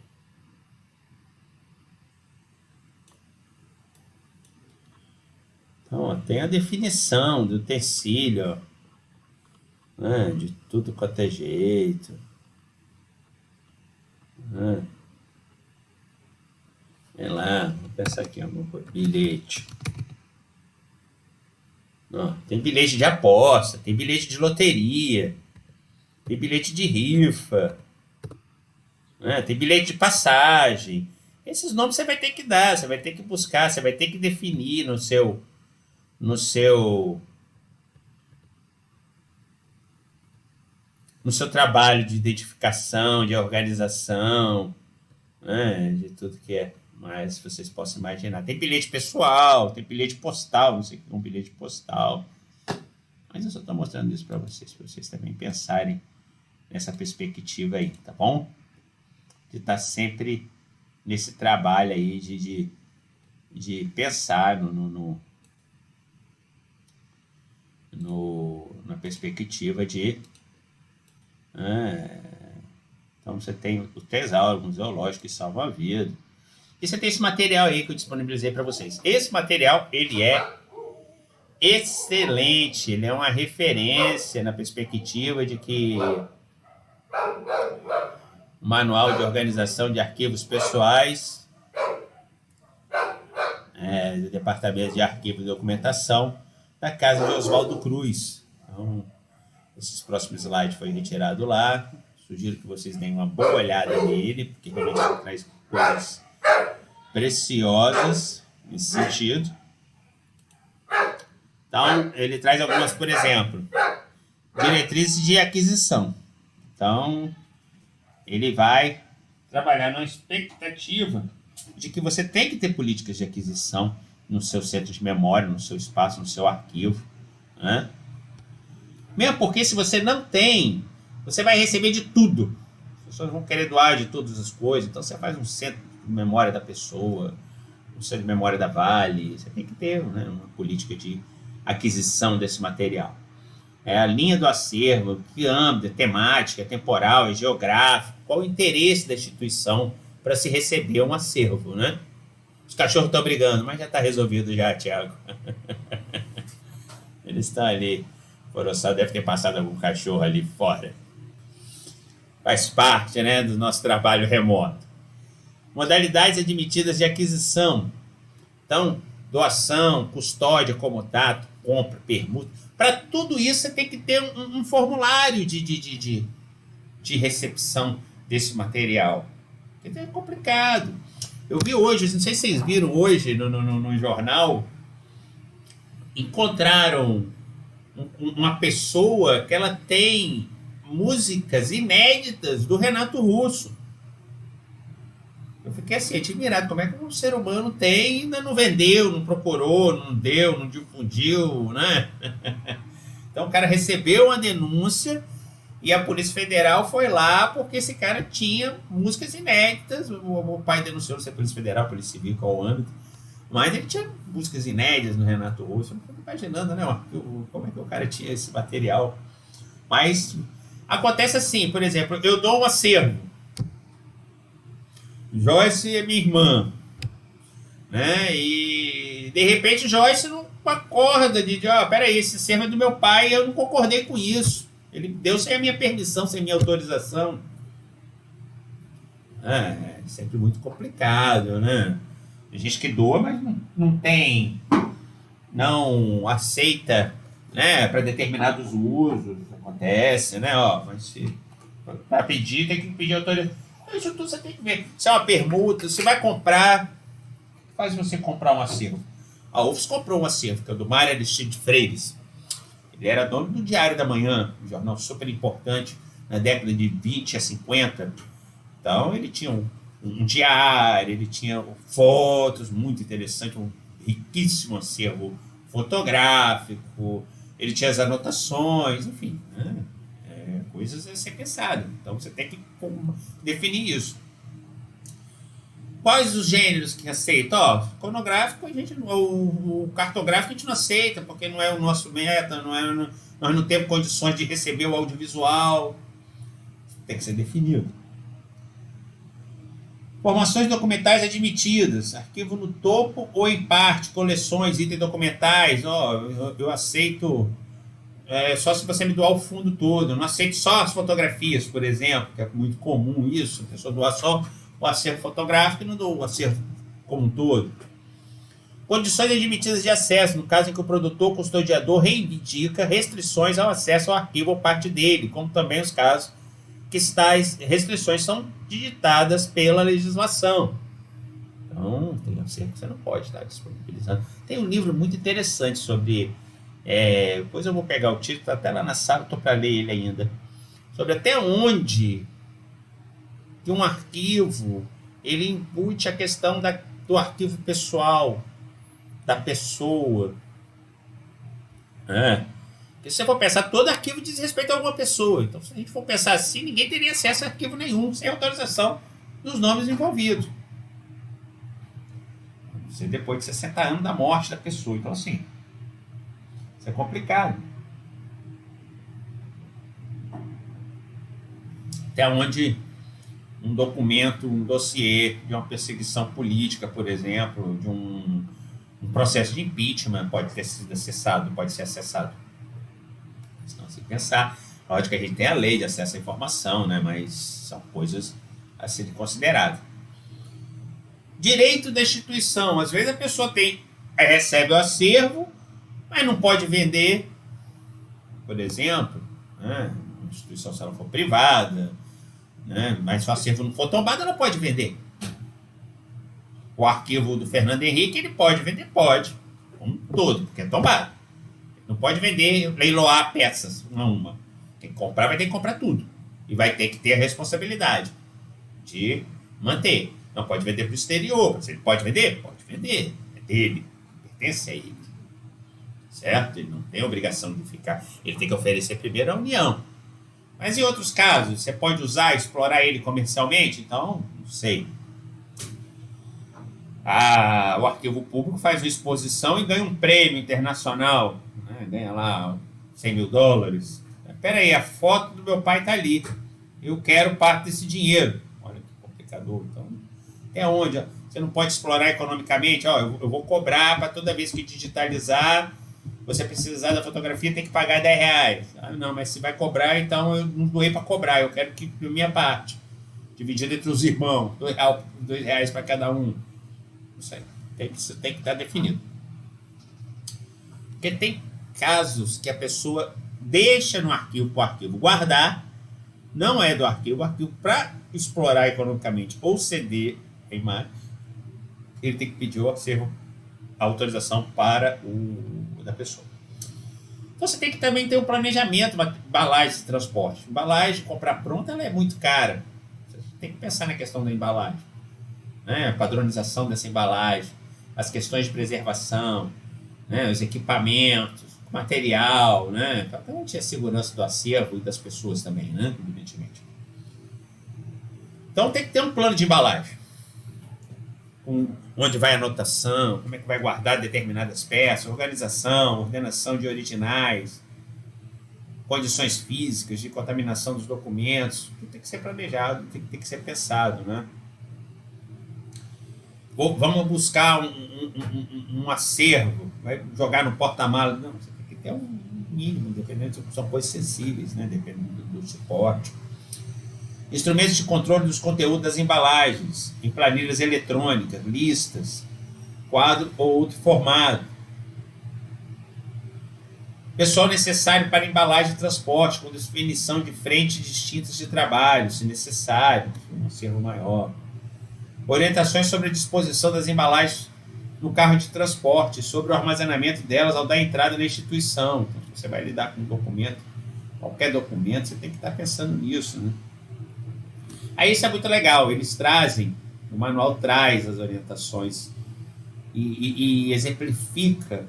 Então, ó, tem a definição do utensílio, ó, né, de tudo quanto é jeito. Sei lá, vou pensar aqui alguma coisa. Bilhete. Tem bilhete de aposta, tem bilhete de loteria, tem bilhete de rifa, tem bilhete de passagem. Esses nomes você vai ter que dar, você vai ter que buscar, você vai ter que definir no seu trabalho de identificação, de organização, de tudo que é mais vocês possam imaginar. Tem bilhete pessoal, tem bilhete postal, não sei o que é um bilhete postal. Mas eu só estou mostrando isso para vocês também pensarem nessa perspectiva aí, tá bom? De estar sempre nesse trabalho aí de pensar na perspectiva de... Então você tem o tesouro museológico que salva a vida. E você tem esse material aí que eu disponibilizei para vocês. Esse material, ele é excelente, ele é uma referência na perspectiva de que o Manual de Organização de Arquivos Pessoais do Departamento de Arquivo e Documentação da Casa de Oswaldo Cruz. Então, esses próximos slides foi retirado lá. Sugiro que vocês deem uma boa olhada nele, porque realmente ele traz coisas preciosas nesse sentido. Então, ele traz algumas, por exemplo, diretrizes de aquisição. Então, ele vai trabalhar na expectativa de que você tem que ter políticas de aquisição no seu centro de memória, no seu espaço, no seu arquivo, né? Mesmo porque se você não tem, você vai receber de tudo. As pessoas vão querer doar de todas as coisas. Então você faz um centro de memória da pessoa, um centro de memória da Vale. Você tem que ter, né, uma política de aquisição desse material. É a linha do acervo, que âmbito, é temática, é temporal, é geográfico. Qual o interesse da instituição para se receber um acervo, né? Os cachorros estão brigando, mas já está resolvido já, Tiago. Eles estão ali. O Coroçal deve ter passado algum cachorro ali fora. Faz parte, né, do nosso trabalho remoto. Modalidades admitidas de aquisição. Então, doação, custódia, comodato, compra, permuta. Para tudo isso, você tem que ter um formulário de recepção desse material. Porque é complicado. Eu vi hoje, não sei se vocês viram hoje no jornal, encontraram uma pessoa que ela tem músicas inéditas do Renato Russo. Eu fiquei assim, admirado, como é que um ser humano tem e ainda não vendeu, não procurou, não deu, não difundiu, né? Então o cara recebeu uma denúncia e a Polícia Federal foi lá porque esse cara tinha músicas inéditas. O pai denunciou, não sei, Polícia Federal, Polícia Civil, qual o âmbito, mas ele tinha músicas inéditas no Renato Russo. Eu não fico imaginando, né, como é que o cara tinha esse material. Mas acontece assim, por exemplo, eu dou um acervo. Joyce é minha irmã, né? E de repente Joyce não acorda peraí, esse acervo é do meu pai, eu não concordei com isso. Ele deu sem a minha permissão, sem a minha autorização. É sempre muito complicado, né? Tem gente que doa, mas não aceita, né, para determinados usos. Acontece, né? Mas para pedir, tem que pedir autorização. Isso tudo você tem que ver. Se é uma permuta, você vai comprar, faz você comprar um acervo. A UFS comprou um acervo, que é do Mário Alexandre de Freires. Ele era dono do Diário da Manhã, um jornal super importante na década de 20 a 50. Então, ele tinha um diário, ele tinha fotos muito interessantes, um riquíssimo acervo fotográfico, ele tinha as anotações, enfim, né? Coisas a ser pensado. Então, você tem que definir isso. Quais os gêneros que aceitam? Iconográfico, o cartográfico a gente não aceita, porque não é o nosso meta, nós não temos condições de receber o audiovisual. Tem que ser definido. Formações documentais admitidas. Arquivo no topo ou em parte, coleções, itens documentais. Eu aceito só se você me doar o fundo todo. Eu não aceito só as fotografias, por exemplo, que é muito comum isso. A pessoa doar só o acervo fotográfico e não dou o acervo como um todo. Condições admitidas de acesso, no caso em que o produtor ou custodiador reivindica restrições ao acesso ao arquivo ou parte dele, como também os casos que tais restrições são digitadas pela legislação. Então, tem acervo que você não pode estar disponibilizando. Tem um livro muito interessante sobre... depois eu vou pegar o título, está até lá na sala, estou para ler ele ainda. Sobre até onde que um arquivo ele impute a questão do arquivo pessoal da pessoa. Se você for pensar, todo arquivo diz respeito a alguma pessoa. Então, se a gente for pensar assim, ninguém teria acesso a arquivo nenhum, sem autorização dos nomes envolvidos. Isso depois de 60 anos da morte da pessoa. Então, assim, isso é complicado. Até onde um documento, um dossiê de uma perseguição política, por exemplo, de um processo de impeachment pode ter sido acessado, pode ser acessado. Então, se pensar, lógico que a gente tem a lei de acesso à informação, né, mas são coisas a serem consideradas. Direito da instituição. Às vezes a pessoa recebe o acervo, mas não pode vender, por exemplo, né, uma instituição, se ela for privada, né, mas se o acervo não for tombado, ela pode vender. O arquivo do Fernando Henrique, ele pode vender? Pode. Como todo, porque é tombado. Não pode vender, leiloar peças uma a uma. Quem comprar vai ter que comprar tudo. E vai ter que ter a responsabilidade de manter. Não pode vender para o exterior. Se ele pode vender? Pode vender. É dele. Pertence a ele. Certo? Ele não tem obrigação de ficar. Ele tem que oferecer primeiro à União. Mas em outros casos, você pode usar, explorar ele comercialmente? Então, não sei. O arquivo público faz uma exposição e ganha um prêmio internacional. Né? Ganha lá $100 mil. Espera aí, a foto do meu pai está ali. Eu quero parte desse dinheiro. Olha que complicador. Então, até onde? Ó, você não pode explorar economicamente. Ó, eu vou cobrar para toda vez que digitalizar, você precisar da fotografia, tem que pagar R$10. Ah, não, mas se vai cobrar, então eu não doei para cobrar. Eu quero que a minha parte, dividida entre os irmãos, R$2 para cada um. Não sei. Tem que estar definido. Porque tem casos que a pessoa deixa no arquivo para o arquivo guardar, não é do arquivo, o arquivo para explorar economicamente ou ceder a imagem, ele tem que pedir o acervo, a autorização para o da pessoa. Então você tem que também ter um planejamento, uma embalagem de transporte. Embalagem, comprar pronta, ela é muito cara. Você tem que pensar na questão da embalagem, né? A padronização dessa embalagem, as questões de preservação, né? Os equipamentos, o material, né? Para garantir a segurança do acervo e das pessoas também, né? Evidentemente. Então tem que ter um plano de embalagem. Onde vai a anotação, como é que vai guardar determinadas peças, organização, ordenação de originais, condições físicas de contaminação dos documentos, tudo tem que ser planejado, tem que ser pensado, né? Vamos buscar um acervo, vai jogar no porta-malas. Não, você tem que ter um mínimo, dependendo, são coisas sensíveis, né? Dependendo do suporte. Instrumentos de controle dos conteúdos das embalagens, em planilhas eletrônicas, listas, quadro ou outro formato. Pessoal necessário para embalagem e transporte, com definição de frentes distintas de trabalho, se necessário, um acervo maior. Orientações sobre a disposição das embalagens no carro de transporte, sobre o armazenamento delas ao dar entrada na instituição. Então, você vai lidar com um documento, qualquer documento, você tem que estar pensando nisso, né? Aí isso é muito legal, eles trazem, o manual traz as orientações e exemplifica,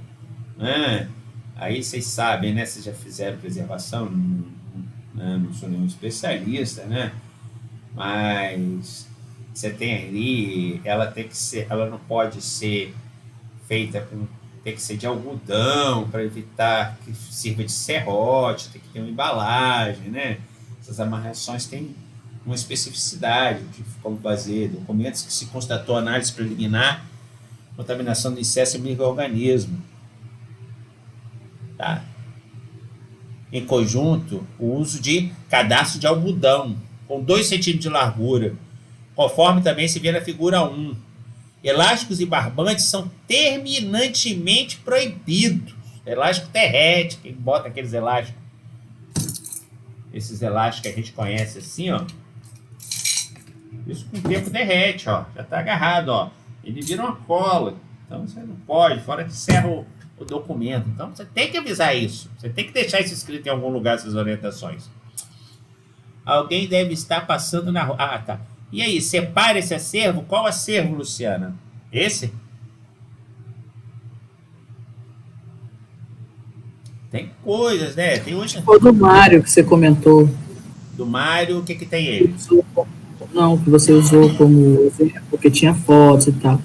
né? Aí vocês sabem, né? Vocês já fizeram preservação, não sou nenhum especialista, né? Mas você tem ali, ela não pode ser feita tem que ser de algodão para evitar que sirva de serrote, tem que ter uma embalagem, né? Essas amarrações têm uma especificidade de como fazer, documentos que se constatou análise preliminar, contaminação de insetos e micro-organismos. Tá? Em conjunto, o uso de cadastro de algodão, com 2 centímetros de largura, conforme também se vê na figura 1. Elásticos e barbantes são terminantemente proibidos. Elástico derrete, quem bota aqueles elásticos, esses elásticos que a gente conhece assim, ó, isso com o tempo derrete, ó, já está agarrado, ó, ele vira uma cola, então você não pode, fora que serra o documento, então você tem que avisar isso, você tem que deixar isso escrito em algum lugar, essas orientações. Alguém deve estar passando na rua, tá, e aí, separa esse acervo, qual acervo, Luciana? Esse? Tem coisas, né, tem hoje... Foi do Mário que você comentou. Do Mário, o que tem ele? Não, que você usou como exemplo, porque tinha fotos e tal.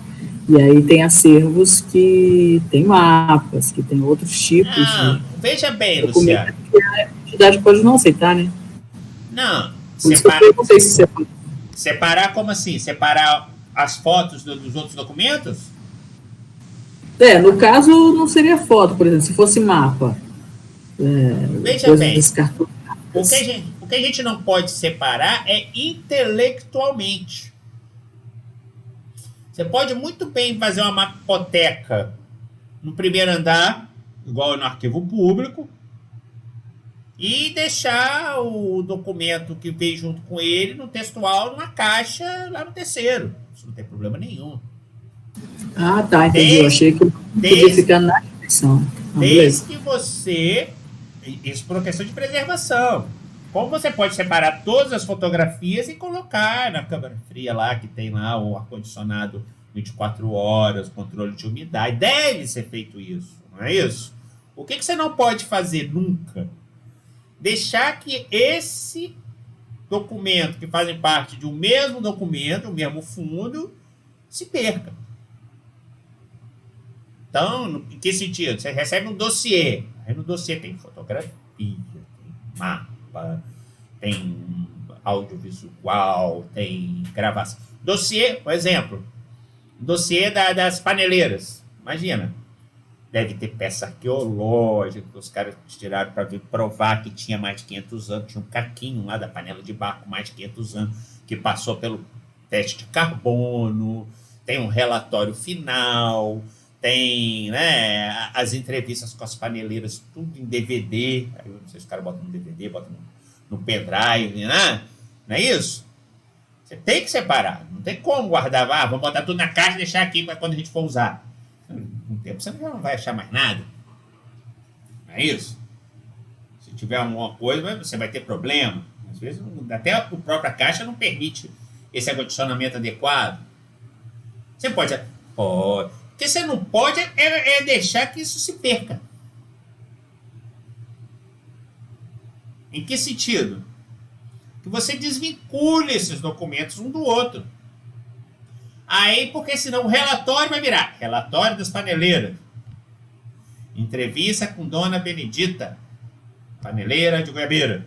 E aí tem acervos que tem mapas, que tem outros tipos de... Veja bem, Luciano. Que a entidade pode não aceitar, né? Não. Separar como assim? Separar as fotos dos outros documentos? No caso, não seria foto, por exemplo, se fosse mapa. Veja bem, o que a gente não pode separar é intelectualmente. Você pode muito bem fazer uma mapoteca no primeiro andar, igual no arquivo público, e deixar o documento que veio junto com ele no textual numa caixa lá no terceiro. Isso não tem problema nenhum. Ah, tá, entendi. Eu achei que podia ficar na descrição. Desde que você... Isso por uma questão de preservação. Como você pode separar todas as fotografias e colocar na câmara fria lá, que tem lá o ar-condicionado 24 horas, controle de umidade. Deve ser feito isso, não é isso? O que você não pode fazer nunca? Deixar que esse documento, que fazem parte de um mesmo documento, o mesmo fundo, se perca. Então, em que sentido? Você recebe um dossiê. Aí no dossiê tem fotografia, tem mapa, tem audiovisual, tem gravação. Dossiê, por exemplo, dossiê das paneleiras. Imagina. Deve ter peça arqueológica que os caras tiraram para provar que tinha mais de 500 anos. Tinha um caquinho lá da panela de barro, mais de 500 anos, que passou pelo teste de carbono. Tem um relatório final. Tem, né, as entrevistas com as paneleiras, tudo em DVD. Aí, não sei se os caras botam no DVD, botam no pendrive, né? Não é isso? Você tem que separar. Não tem como guardar. Vamos botar tudo na caixa e deixar aqui para quando a gente for usar. Um tempo você não vai achar mais nada. Não é isso? Se tiver alguma coisa, você vai ter problema. Às vezes, até a própria caixa não permite esse acondicionamento adequado. Você pode... O que você não pode é deixar que isso se perca. Em que sentido? Que você desvincule esses documentos um do outro. Aí, porque senão o relatório vai virar relatório das paneleiras. Entrevista com Dona Benedita, paneleira de Goiabeira.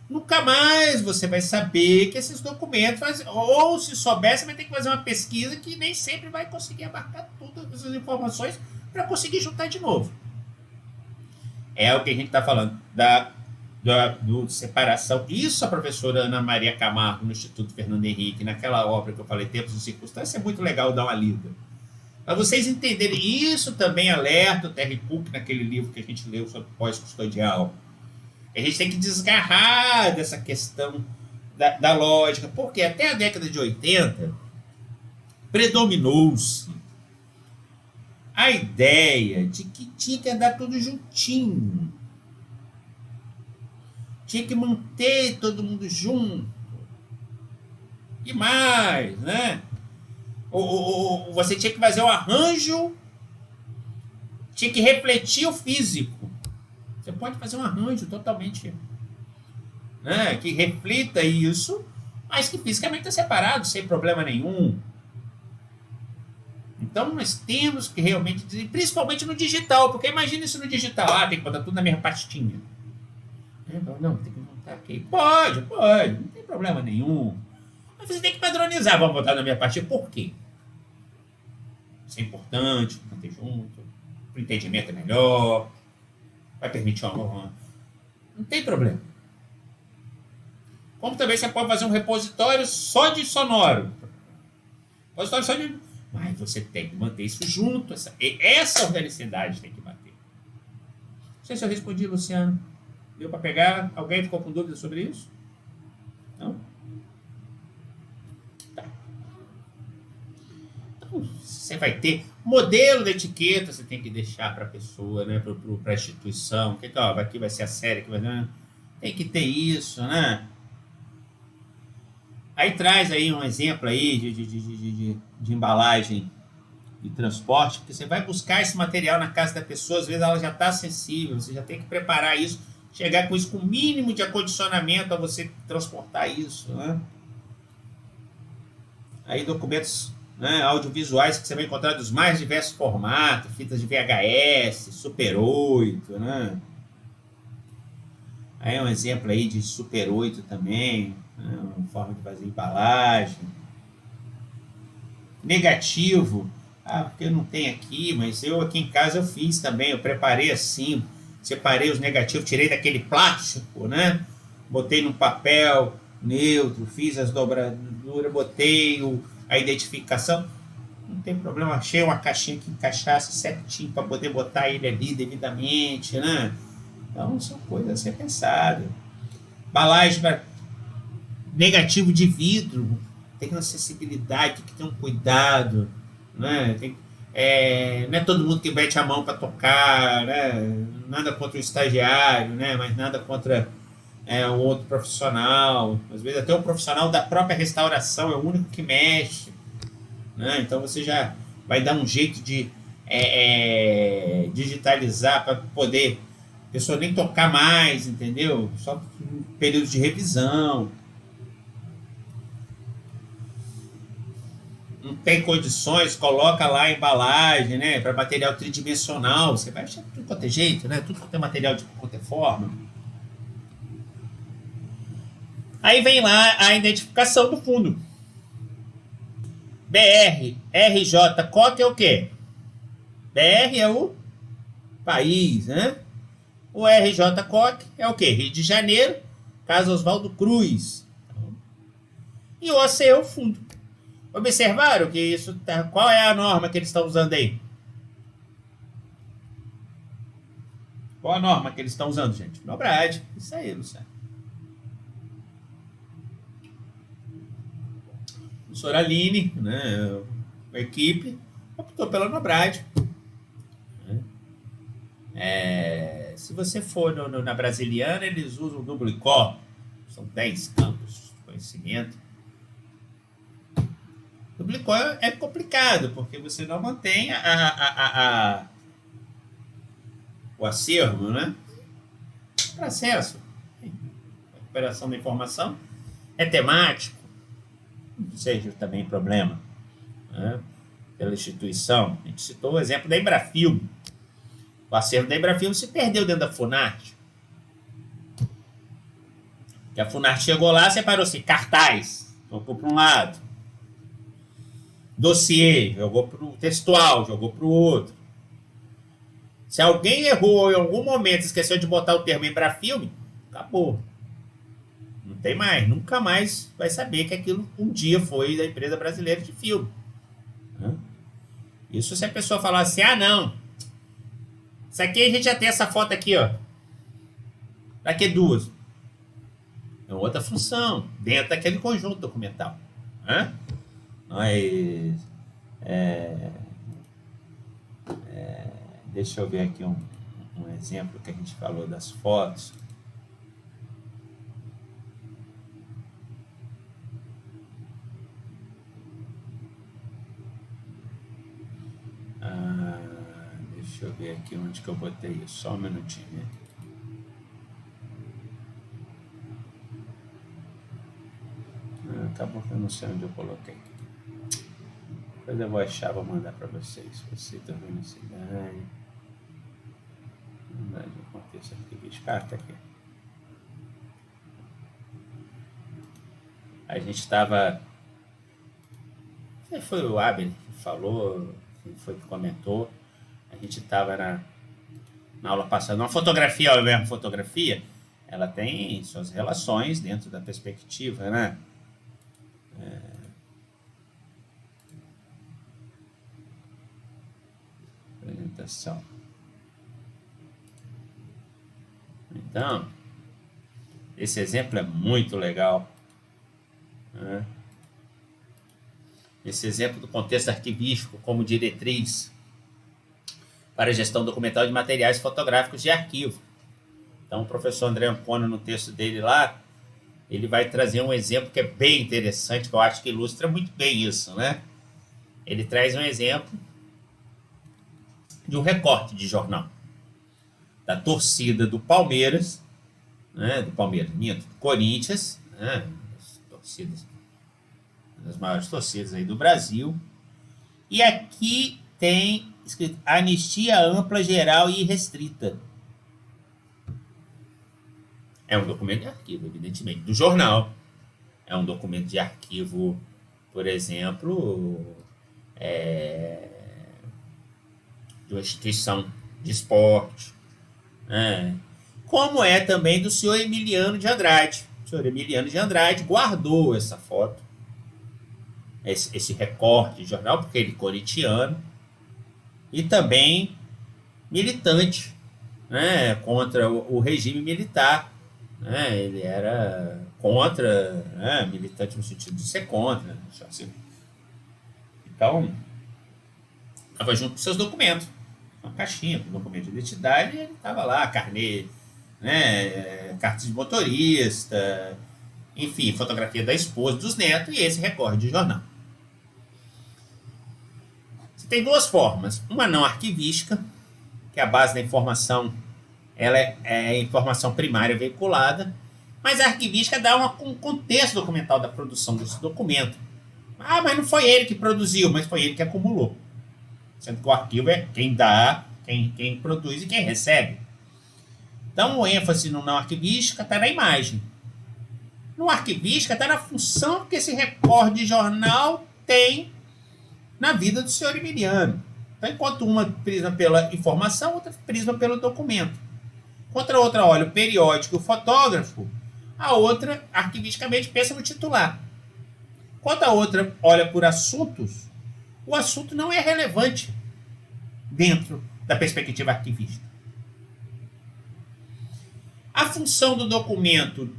Nunca mais você vai saber que esses documentos... Ou, se souber, você vai ter que fazer uma pesquisa que nem sempre vai conseguir abarcar todas essas informações para conseguir juntar de novo. É o que a gente está falando do separação. Isso a professora Ana Maria Camargo, no Instituto Fernando Henrique, naquela obra que eu falei, Tempos e Circunstâncias, é muito legal dar uma lida. Para vocês entenderem, isso também alerta o Terry Cook naquele livro que a gente leu sobre pós-custodial. A gente tem que desgarrar dessa questão da lógica, porque até a década de 80 predominou-se a ideia de que tinha que andar tudo juntinho. Tinha que manter todo mundo junto. E mais, né? Você tinha que fazer um arranjo, tinha que refletir o físico. Você pode fazer um arranjo totalmente, né, que reflita isso, mas que fisicamente está separado, sem problema nenhum. Então, nós temos que realmente, principalmente no digital, porque imagina isso no digital, tem que botar tudo na mesma pastinha. Não, tem que montar aqui. Pode, não tem problema nenhum. Mas você tem que padronizar, vamos botar na minha pastinha. Por quê? Isso é importante, manter junto, o entendimento é melhor, vai permitir uma... Não tem problema. Como também você pode fazer um repositório só de sonoro. Repositório só de... Mas você tem que manter isso junto, essa organicidade tem que bater. Não sei se eu respondi, Luciano. Deu para pegar? Alguém ficou com dúvida sobre isso? Não? Tá. Então, você vai ter modelo de etiqueta, você tem que deixar para a pessoa, né? Para a instituição. Aqui vai ser a série, aqui vai, né? Tem que ter isso, né? Aí traz aí um exemplo aí de embalagem de transporte, porque você vai buscar esse material na casa da pessoa, às vezes ela já está sensível, você já tem que preparar isso, chegar com isso com o mínimo de acondicionamento a você transportar isso, né? Aí documentos, né, audiovisuais que você vai encontrar dos mais diversos formatos, fitas de VHS, Super 8, né? Aí um exemplo aí de Super 8 também, né, uma forma de fazer embalagem. Negativo, porque eu não tenho aqui, mas eu aqui em casa eu fiz também, eu preparei assim, separei os negativos, tirei daquele plástico, né? Botei num papel neutro, fiz as dobraduras, botei a identificação. Não tem problema, achei uma caixinha que encaixasse certinho para poder botar ele ali devidamente, né? Então, são coisas a ser pensadas. Embalagem para negativo de vidro, tem que ter uma acessibilidade, tem que ter um cuidado, né? Não é todo mundo que mete a mão para tocar, né? Nada contra o estagiário, né? Mas nada contra um outro profissional. Às vezes até o profissional da própria restauração é o único que mexe, né? Então você já vai dar um jeito de digitalizar para poder a pessoa nem tocar mais, entendeu? Só um período de revisão. Não tem condições, coloca lá a embalagem, né? Para material tridimensional. Você vai achar tudo quanto é jeito, né? Tudo quanto é material de qualquer forma. Aí vem lá a identificação do fundo. BR, RJ, COC é o quê? BR é o país, né? O RJ COC é o quê? Rio de Janeiro, Casa Oswaldo Cruz. E o OC é o fundo. Observaram que isso tá... Qual é a norma que eles estão usando aí? Qual a norma que eles estão usando, gente? Nobrad. Isso aí, Luciano. Professora Aline, né, a equipe, optou pela Nobrad. Se você for na Brasiliana, eles usam o Duplicó. São 10 campos de conhecimento. Duplicó é complicado, porque você não mantém o acervo, né? Processo. A recuperação da informação é temático. Não seja também problema, né? Pela instituição. A gente citou o exemplo da Embrafilme. O acervo da Embrafilme se perdeu dentro da Funarte. E a Funarte chegou lá, separou-se cartaz, jogou para um lado. Dossiê, jogou para o textual, jogou para o outro. Se alguém errou em algum momento, esqueceu de botar o termo Embrafilme, acabou. Não tem mais, nunca mais vai saber que aquilo um dia foi da empresa brasileira de filme. Isso se a pessoa falar assim, não, isso aqui a gente já tem essa foto aqui, ó. Daqui 2. É outra função, dentro daquele conjunto documental. Mas, deixa eu ver aqui um exemplo que a gente falou das fotos. Deixa eu ver aqui onde que eu botei isso. Só um minutinho, né? Acabou que eu não sei onde eu coloquei. Depois eu vou achar, vou mandar para vocês. Você está vendo esse daí? Contexto aqui, carta aqui. A gente estava... Foi o Abel que falou, foi que comentou. A gente estava na aula passada. Uma fotografia, a mesma fotografia, ela tem suas relações dentro da perspectiva, né? Apresentação. Então, esse exemplo é muito legal, né? Esse exemplo do contexto arquivístico como diretriz para a gestão documental de materiais fotográficos de arquivo. Então, o professor André Ancona, no texto dele lá, ele vai trazer um exemplo que é bem interessante, que eu acho que ilustra muito bem isso, né? Ele traz um exemplo de um recorte de jornal da torcida do Palmeiras, né? Do Corinthians, né? Das maiores torcidas aí do Brasil. E aqui tem escrito anistia ampla, geral e irrestrita. É um documento de arquivo, evidentemente, do jornal. É um documento de arquivo, por exemplo, de uma instituição de esporte, né? Como é também do senhor Emiliano de Andrade. O senhor Emiliano de Andrade guardou essa foto, esse recorte de jornal, porque ele é corintiano e também militante, né, contra o regime militar. Né, ele era contra, né, militante no sentido de ser contra. Né, assim. Então, Estava junto com seus documentos. Uma caixinha com documento de identidade, e ele estava lá, carnê, né, carta de motorista, enfim, fotografia da esposa, dos netos e esse recorte de jornal. Você tem duas formas. Uma não arquivística, que é a base da informação, ela é informação primária veiculada, mas a arquivística dá um contexto documental da produção desse documento. Ah, mas não foi ele que produziu, mas foi ele que acumulou. Sendo que o arquivo é quem dá, quem produz e quem recebe. Então, o ênfase no não arquivística está na imagem. No arquivística está na função que esse recorde de jornal tem na vida do senhor Emiliano. Então, enquanto uma prisma pela informação, outra prisma pelo documento. Enquanto a outra olha o periódico e o fotógrafo, a outra, arquivisticamente, pensa no titular. Enquanto a outra olha por assuntos, o assunto não é relevante dentro da perspectiva arquivista. A função do documento,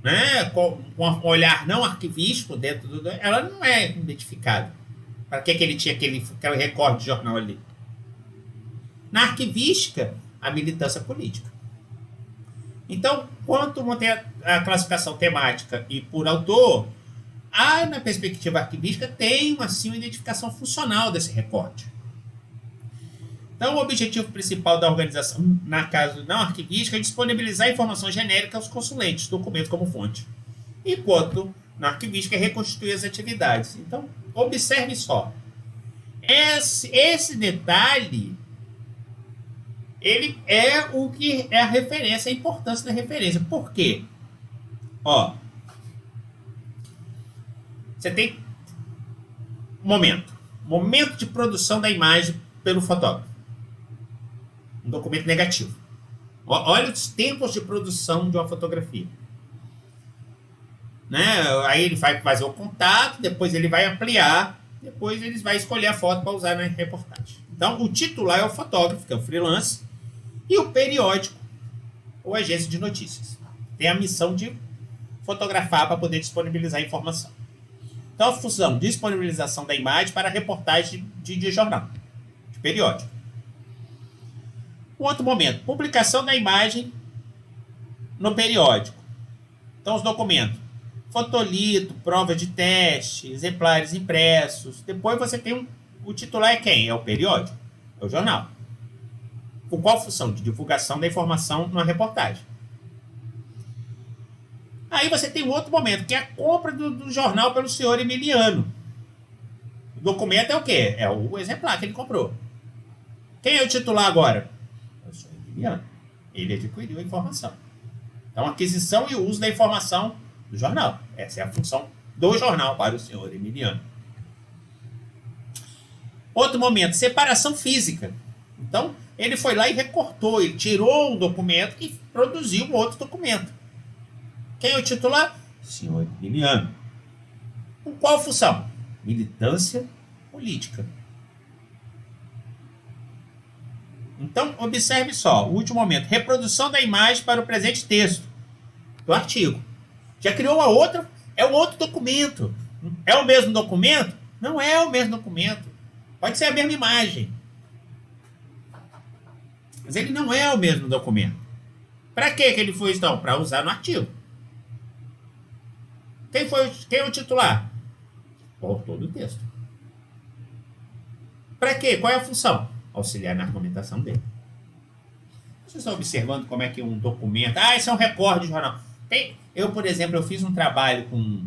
né, com um olhar não arquivístico dentro do, ela não é identificada. Para que ele tinha aquele recorde de jornal ali? Na arquivística, a militância política. Então, quanto tem a classificação temática e por autor, na perspectiva arquivística, tem assim, uma identificação funcional desse recorte. Então, o objetivo principal da organização, na caso não arquivística, é disponibilizar informação genérica aos consulentes, documento como fonte. Enquanto na arquivística é reconstituir as atividades. Então, observe só. Esse detalhe, ele é o que é a referência, a importância da referência. Por quê? Você tem momento de produção da imagem pelo fotógrafo. Um documento negativo. Olha os tempos de produção de uma fotografia. Né? Aí ele vai fazer o contato, depois ele vai ampliar, depois ele vai escolher a foto para usar na reportagem. Então, o titular é o fotógrafo, que é o freelance, e o periódico, ou agência de notícias. Tem a missão de fotografar para poder disponibilizar a informação. Então, a função de disponibilização da imagem para reportagem de jornal, de periódico. Um outro momento, publicação da imagem no periódico. Então, os documentos. Fotolito, prova de teste, exemplares impressos. Depois você tem o titular é quem? É o periódico, é o jornal. Com qual função? De divulgação da informação numa reportagem. Aí você tem um outro momento, que é a compra do jornal pelo senhor Emiliano. O documento é o quê? É o exemplar que ele comprou. Quem é o titular agora? É o senhor Emiliano. Ele adquiriu a informação. Então, aquisição e uso da informação do jornal. Essa é a função do jornal para o senhor Emiliano. Outro momento, separação física. Então, ele foi lá e recortou, ele tirou um documento e produziu um outro documento. Quem é o titular? Senhor Emiliano. Com qual função? Militância política. Então, observe só, o último momento, reprodução da imagem para o presente texto do artigo. Já criou uma outra, é um outro documento. É o mesmo documento? Não é o mesmo documento. Pode ser a mesma imagem. Mas ele não é o mesmo documento. Para que ele foi, então? Para usar no artigo. Quem é o titular? O autor do texto. Para quê? Qual é a função? Auxiliar na argumentação dele. Vocês estão observando como é que um documento... isso é um recorde de jornal. Eu, por exemplo, eu fiz um trabalho com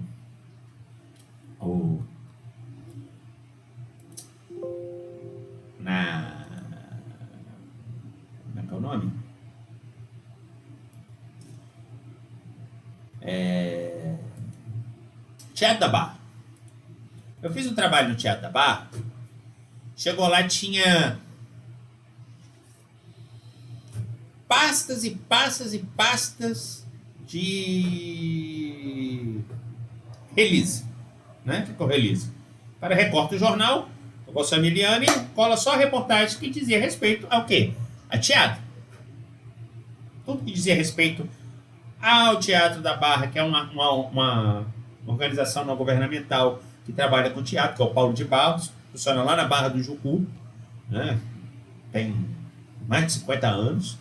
como é que é o nome? Teatro da Barra. Eu fiz um trabalho no Teatro da Barra. Chegou lá, tinha pastas e pastas e pastas de release. Né? O que é o release? Para recorta o jornal, o Bolsa Emiliano, e cola só a reportagem que dizia respeito ao quê? A teatro. Tudo que dizia respeito ao Teatro da Barra, que é uma organização não governamental que trabalha com teatro, que é o Paulo de Barros, funciona lá na Barra do Jucu, né? Tem mais de 50 anos,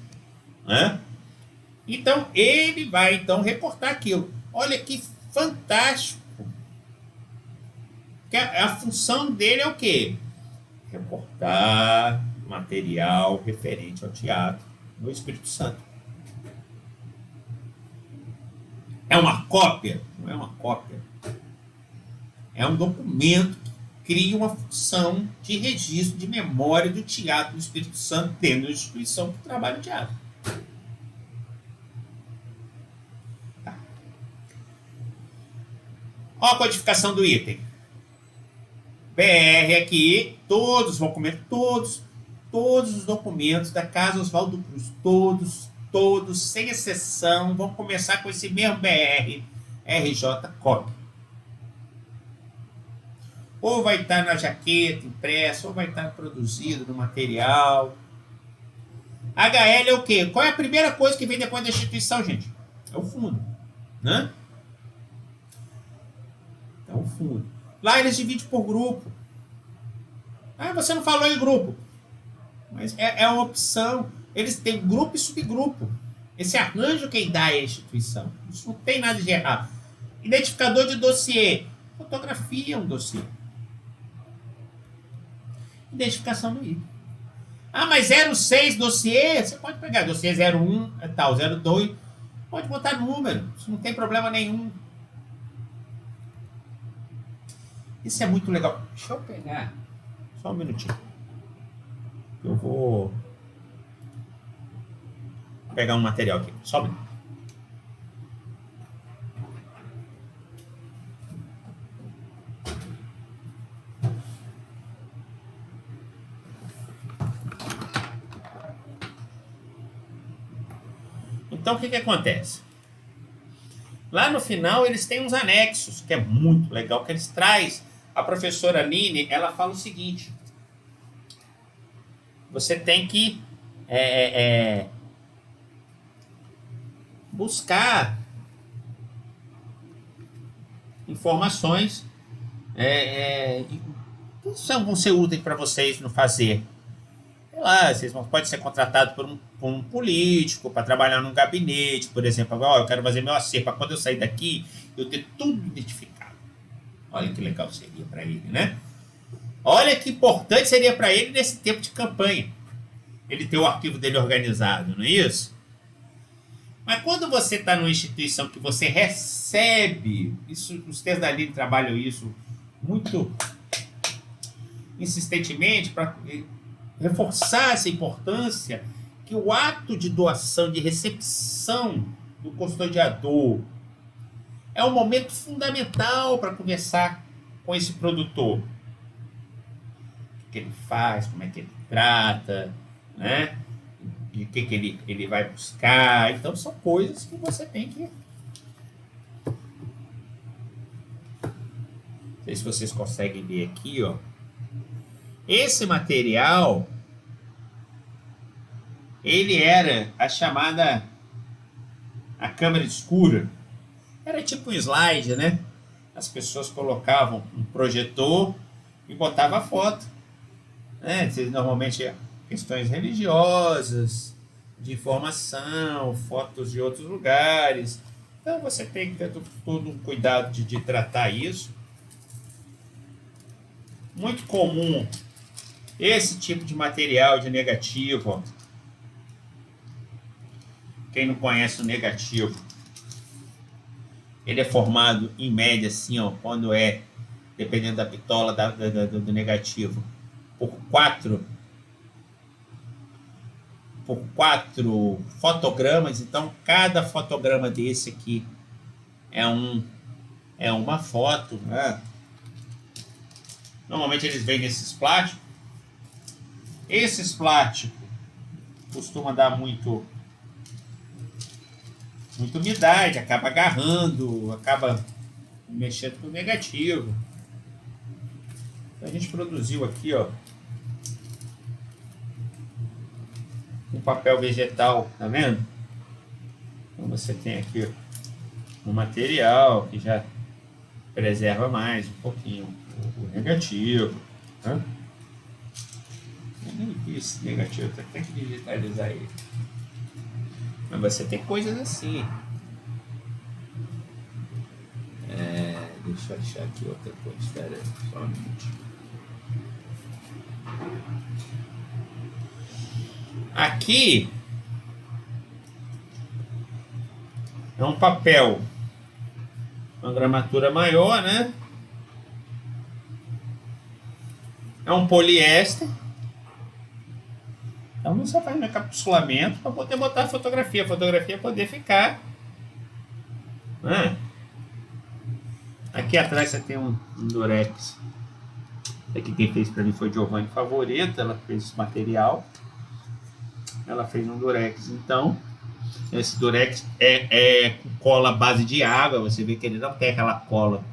né? Então, ele vai, então, reportar aquilo. Olha que fantástico. Que a função dele é o quê? Reportar material referente ao teatro no Espírito Santo. É uma cópia? Não é uma cópia. É um documento que cria uma função de registro de memória do teatro do Espírito Santo dentro da instituição que trabalha o teatro. Tá. Olha a codificação do item. BR aqui, todos vão comer, todos os documentos da Casa Oswaldo Cruz, todos, sem exceção, vão começar com esse mesmo BR, RJ cópia. Ou vai estar na jaqueta impressa, ou vai estar produzido no material. HL é o quê? Qual é a primeira coisa que vem depois da instituição, gente? É o fundo, né? É o fundo. Lá eles dividem por grupo. Ah, você não falou em grupo. Mas é uma opção. Eles têm grupo e subgrupo. Esse arranjo quem dá é a instituição. Isso não tem nada de errado. Identificador de dossiê. Fotografia é um dossiê. Identificação do item. Ah, mas 06 dossiê, você pode pegar dossiê 01, tal, 02, pode botar número, isso não tem problema nenhum. Isso é muito legal. Deixa eu pegar, só um minutinho. Eu vou pegar um material aqui, só um minuto. Então, o que acontece? Lá no final, eles têm uns anexos, que é muito legal, que eles trazem. A professora Aline, ela fala o seguinte. Você tem que buscar informações que vão ser úteis para vocês no fazer. Sei lá, vocês podem ser contratados por um político para trabalhar num gabinete, por exemplo. Eu quero fazer meu acervo para quando eu sair daqui, eu ter tudo identificado. Olha que legal seria para ele, né? Olha que importante seria para ele nesse tempo de campanha. Ele ter o arquivo dele organizado, não é isso? Mas quando você está numa instituição que você recebe, isso, os textos da Aline trabalham isso muito insistentemente para reforçar essa importância, que o ato de doação, de recepção do custodiador é um momento fundamental para conversar com esse produtor. O que ele faz, como é que ele trata, né? E o que ele vai buscar. Então, são coisas que você tem que... Não sei se vocês conseguem ver aqui, ó. Esse material, ele era a chamada a câmera escura. Era tipo um slide, né? As pessoas colocavam um projetor e botavam a foto. Né? Normalmente questões religiosas, de informação, fotos de outros lugares. Então você tem que ter todo um cuidado de tratar isso. Muito comum esse tipo de material de negativo. Ó. Quem não conhece o negativo, ele é formado em média assim, ó, quando dependendo da bitola do negativo, por quatro fotogramas. Então, cada fotograma desse aqui é uma foto, né? Normalmente eles vêm nesses plásticos. Esses plásticos costumam dar muito umidade, acaba agarrando, acaba mexendo com o negativo. Então, a gente produziu aqui, ó, um papel vegetal, tá vendo? Então você tem aqui um material que já preserva mais um pouquinho o negativo. Hã? Eu nem vi esse negativo, tem que digitalizar ele. Mas você tem coisas assim. Deixa eu achar aqui outra coisa. Espera aí, só um minutinho. Aqui é um papel, uma gramatura maior, né? É um poliéster. Então você faz um encapsulamento para poder botar a fotografia poder ficar, né? Aqui atrás você tem um durex. Aqui quem fez para mim foi Giovanni Favoreto. Ela fez esse material. Ela fez um durex. Então, esse durex é com cola à base de água. Você vê que ele não tem aquela cola,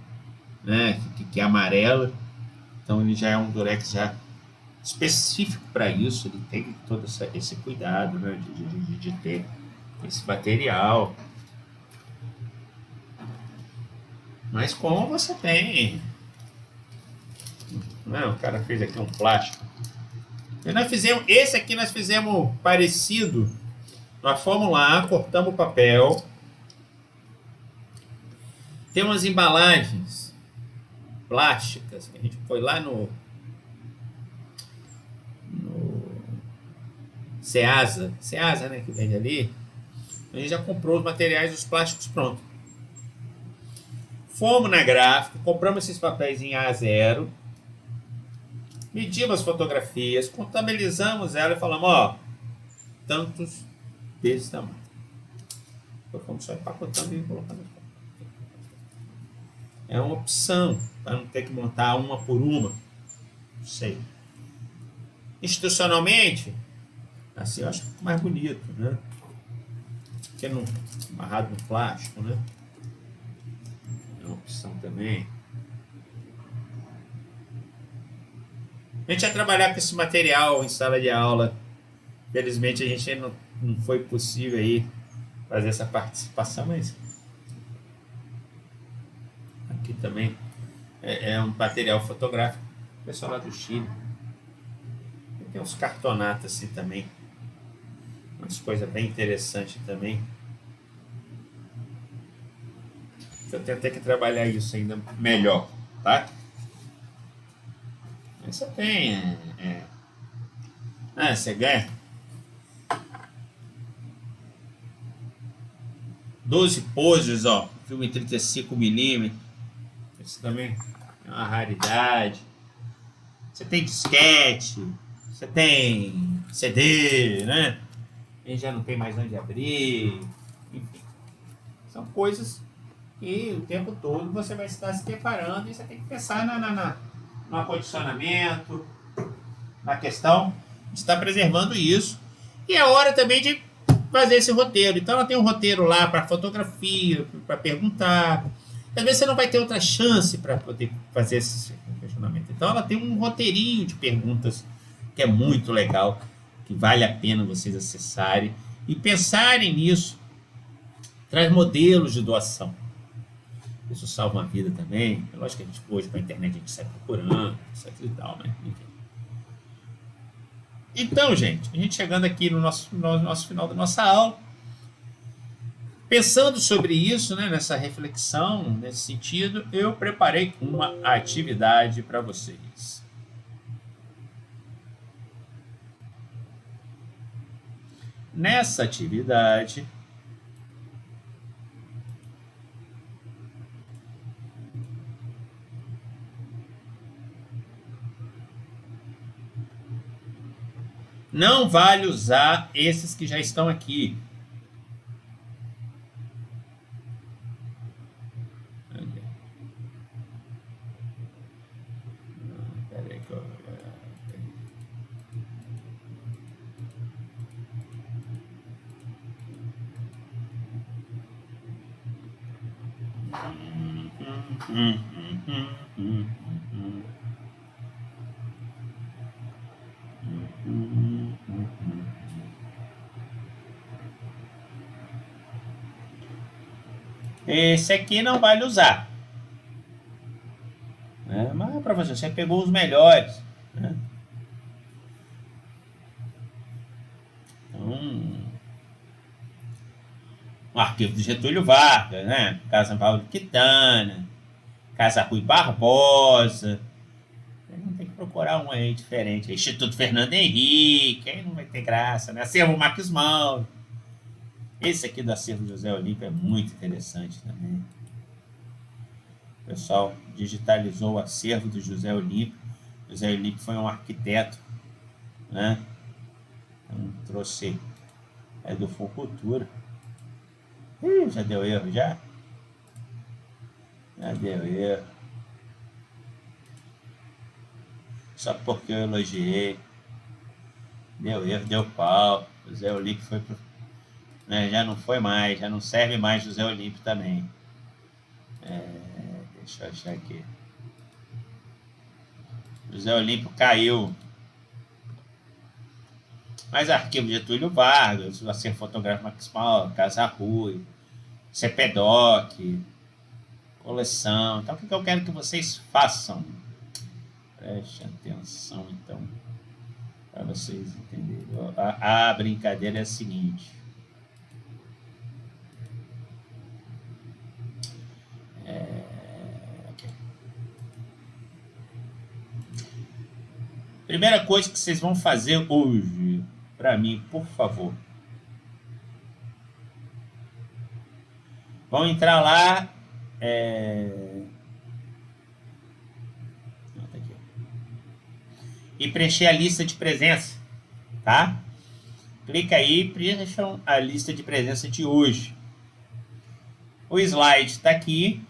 né, que é amarela. Então ele já é um durex já específico para isso. Ele tem todo esse cuidado, né, de ter esse material. Mas como você tem, né, o cara fez aqui um plástico. E nós fizemos, esse aqui nós fizemos parecido na Fórmula A, cortamos o papel. Tem umas embalagens plásticas que a gente foi lá no Ceasa, né, que vende ali. A gente já comprou os materiais dos plásticos prontos. Fomos na gráfica, compramos esses papéis em A0, medimos as fotografias, contabilizamos ela e falamos, ó, tantos desse tamanho. Depois fomos só empacotando e colocando. É uma opção, para não ter que montar uma por uma. Não sei. Institucionalmente, assim eu acho um pouco mais bonito, né? Porque não amarrado no plástico, né? É uma opção também. A gente ia trabalhar com esse material em sala de aula. Felizmente a gente não foi possível aí fazer essa participação, mas aqui também é um material fotográfico. O pessoal lá do Chile. Tem uns cartonatos assim também. Umas coisas bem interessantes também. Eu tentei que trabalhar isso ainda melhor, tá? Mas você tem... você ganha 12 poses, ó. Filme 35mm. Isso também é uma raridade. Você tem disquete. Você tem CD, né? A gente já não tem mais onde abrir. Enfim. São coisas que o tempo todo você vai estar se preparando e você tem que pensar no acondicionamento, na questão de estar preservando isso. E é hora também de fazer esse roteiro. Então ela tem um roteiro lá para fotografia, para perguntar. Às vezes você não vai ter outra chance para poder fazer esse questionamento. Então ela tem um roteirinho de perguntas que é muito legal, que vale a pena vocês acessarem e pensarem nisso. Traz modelos de doação. Isso salva uma vida também. É lógico que a gente hoje com a internet a gente sai procurando, etc e tal, né? Enfim. Então, gente, a gente chegando aqui no nosso final da nossa aula, pensando sobre isso, né, nessa reflexão, nesse sentido, eu preparei uma atividade para vocês. Nessa atividade, não vale usar esses que já estão aqui. Peraí que eu... Esse aqui não vale usar. Mas para você pegou os melhores. né? Então, o arquivo do Getúlio Vargas, né? Casa Paulo Quitanda, Casa Rui Barbosa. Não tem que procurar um aí diferente. Instituto Fernando Henrique, aí não vai ter graça, né? Acervo Marques Mauro. Esse aqui do acervo José Olímpio é muito interessante também. O pessoal digitalizou o acervo do José Olímpio. José Olímpio foi um arquiteto, né? Então, trouxe do Fucultura. Já deu erro, já? Já deu erro. Só porque eu elogiei. Deu erro, deu pau. José Olímpio foi pro... né, já não foi mais, já não serve mais José Olímpio também. Deixa eu achar aqui. José Olímpio caiu. Mas arquivo de Getúlio Vargas, o acervo fotográfico Marques Mauro, Casa Rui, CPDOC, coleção. Então, o que eu quero que vocês façam? Preste atenção, então, para vocês entenderem. A brincadeira é a seguinte. Primeira coisa que vocês vão fazer hoje, para mim, por favor. Vão entrar lá. E preencher a lista de presença, tá? Clica aí e preencham a lista de presença de hoje. O slide está aqui.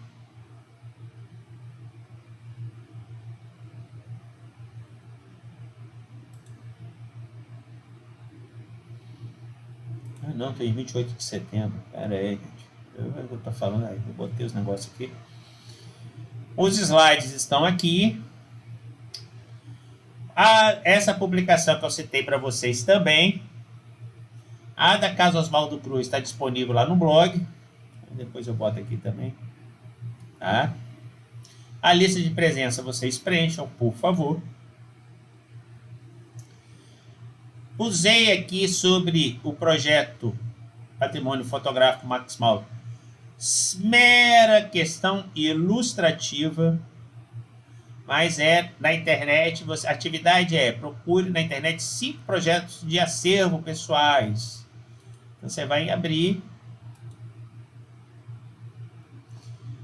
Não, tem 28 de setembro. Pera aí, gente. Eu tô falando aí, eu botei os negócios aqui. Os slides estão aqui. Essa publicação que eu citei para vocês também. A da Casa Oswaldo Cruz está disponível lá no blog. Depois eu boto aqui também. Tá? A lista de presença vocês preencham, por favor. Usei aqui sobre o projeto Patrimônio Fotográfico Marques Mauro. Mera questão ilustrativa, mas na internet, a atividade procure na internet 5 projetos de acervo pessoais. Então, você vai abrir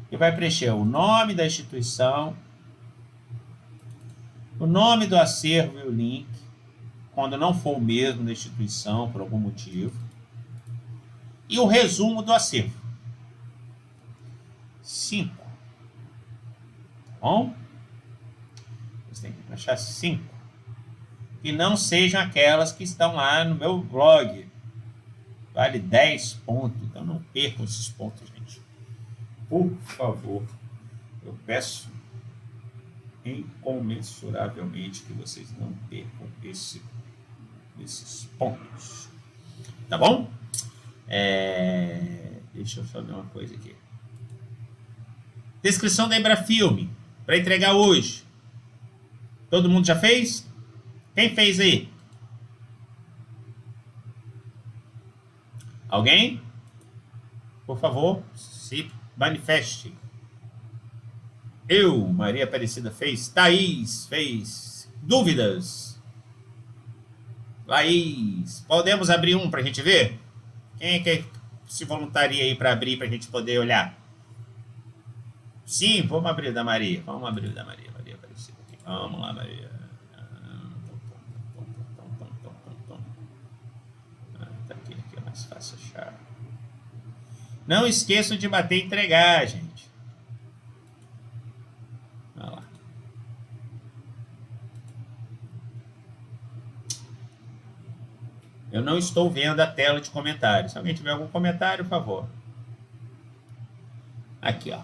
e vai preencher o nome da instituição, o nome do acervo e o link, quando não for o mesmo da instituição, por algum motivo, e o resumo do acervo. 5. Tá bom? Você tem que achar 5. E não sejam aquelas que estão lá no meu blog. Vale 10 pontos. Então não percam esses pontos, gente. Por favor, eu peço incomensuravelmente que vocês não percam esses pontos. Tá bom? Deixa eu só ver uma coisa aqui. Descrição da Embrafilme para entregar hoje. Todo mundo já fez? Quem fez aí? Alguém? Por favor, se manifeste. Eu, Maria Aparecida, fez. Thaís fez. Dúvidas? Laís, podemos abrir um para a gente ver? Quem é que se voluntaria aí para abrir para a gente poder olhar? Sim, vamos abrir da Maria. Vamos abrir da Maria. Maria Aparecida aqui. Vamos lá, Maria. Tá aqui é mais fácil achar. Não esqueçam de bater e entregar, gente. Olha lá. Eu não estou vendo a tela de comentários. Se alguém tiver algum comentário, por favor. Aqui, ó.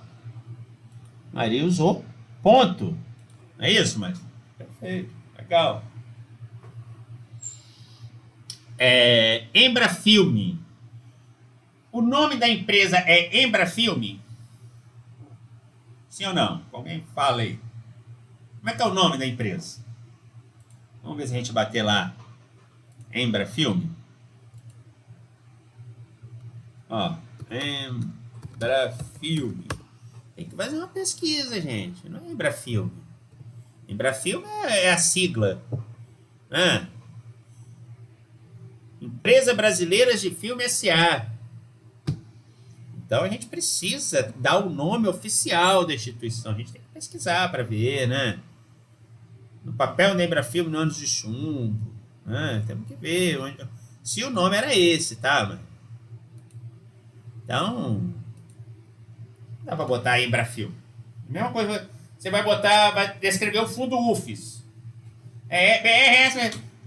Maria usou. Ponto. Não é isso, Maria? Perfeito. Legal. Embrafilme. O nome da empresa é Embrafilme? Sim ou não? Alguém fala aí. Como é que é o nome da empresa? Vamos ver se a gente bater lá. Embrafilme. Ó, Embrafilme. Tem que fazer uma pesquisa, gente. Não é Embrafilme. Embrafilme é a sigla. Empresa Brasileira de Filme S.A. Então a gente precisa dar o nome oficial da instituição. A gente tem que pesquisar para ver, né? No papel da Embrafilme, no ônibus de chumbo. Temos que ver se o nome era esse, tá? Mano? Então, dá para botar Embrafilme. Mesma coisa, você vai botar, vai descrever o fundo UFES.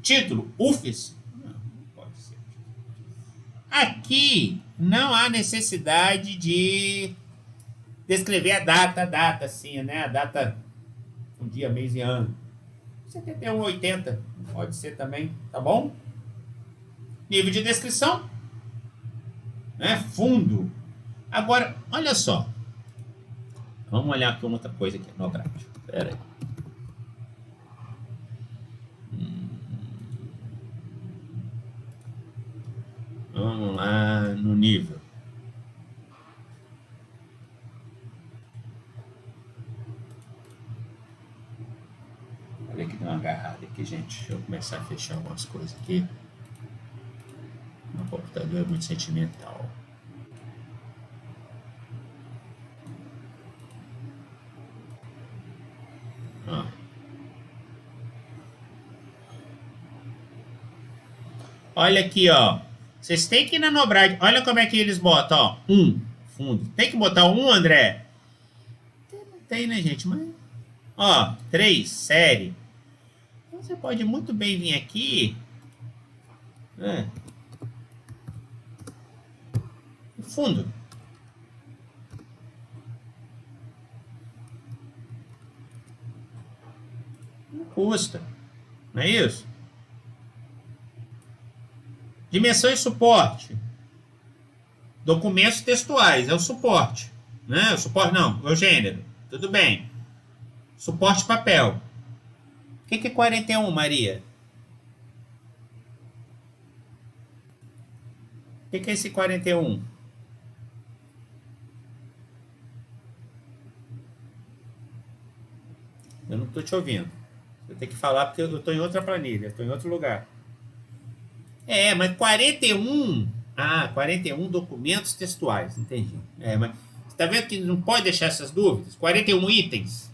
Título, UFES. Não pode ser. Aqui não há necessidade de descrever a data, assim, né? A data, um dia, mês e ano. 71, 80, pode ser também, tá bom? Nível de descrição, né? Fundo. Agora, olha só. Vamos olhar aqui uma outra coisa aqui no gráfico. Espera aí. Vamos lá no nível. Olha que deu uma agarrada aqui, gente. Deixa eu começar a fechar algumas coisas aqui. Meu computador é muito sentimental. Olha aqui, ó. Vocês têm que ir na Nobrad. Olha como é que eles botam, ó. Fundo. Tem que botar André? Não tem, né, gente? Mas... Ó, 3, série. Então, você pode muito bem vir aqui. Fundo. Não custa. Não é isso? Dimensão e suporte. Documentos textuais, é o suporte. Né? O suporte não, é o gênero. Tudo bem. Suporte papel. O que é 41, Maria? O que é esse 41? Eu não estou te ouvindo. Você tem que falar porque eu estou em outra planilha, estou em outro lugar. Mas 41... 41 documentos textuais, entendi. Mas você está vendo que não pode deixar essas dúvidas? 41 itens.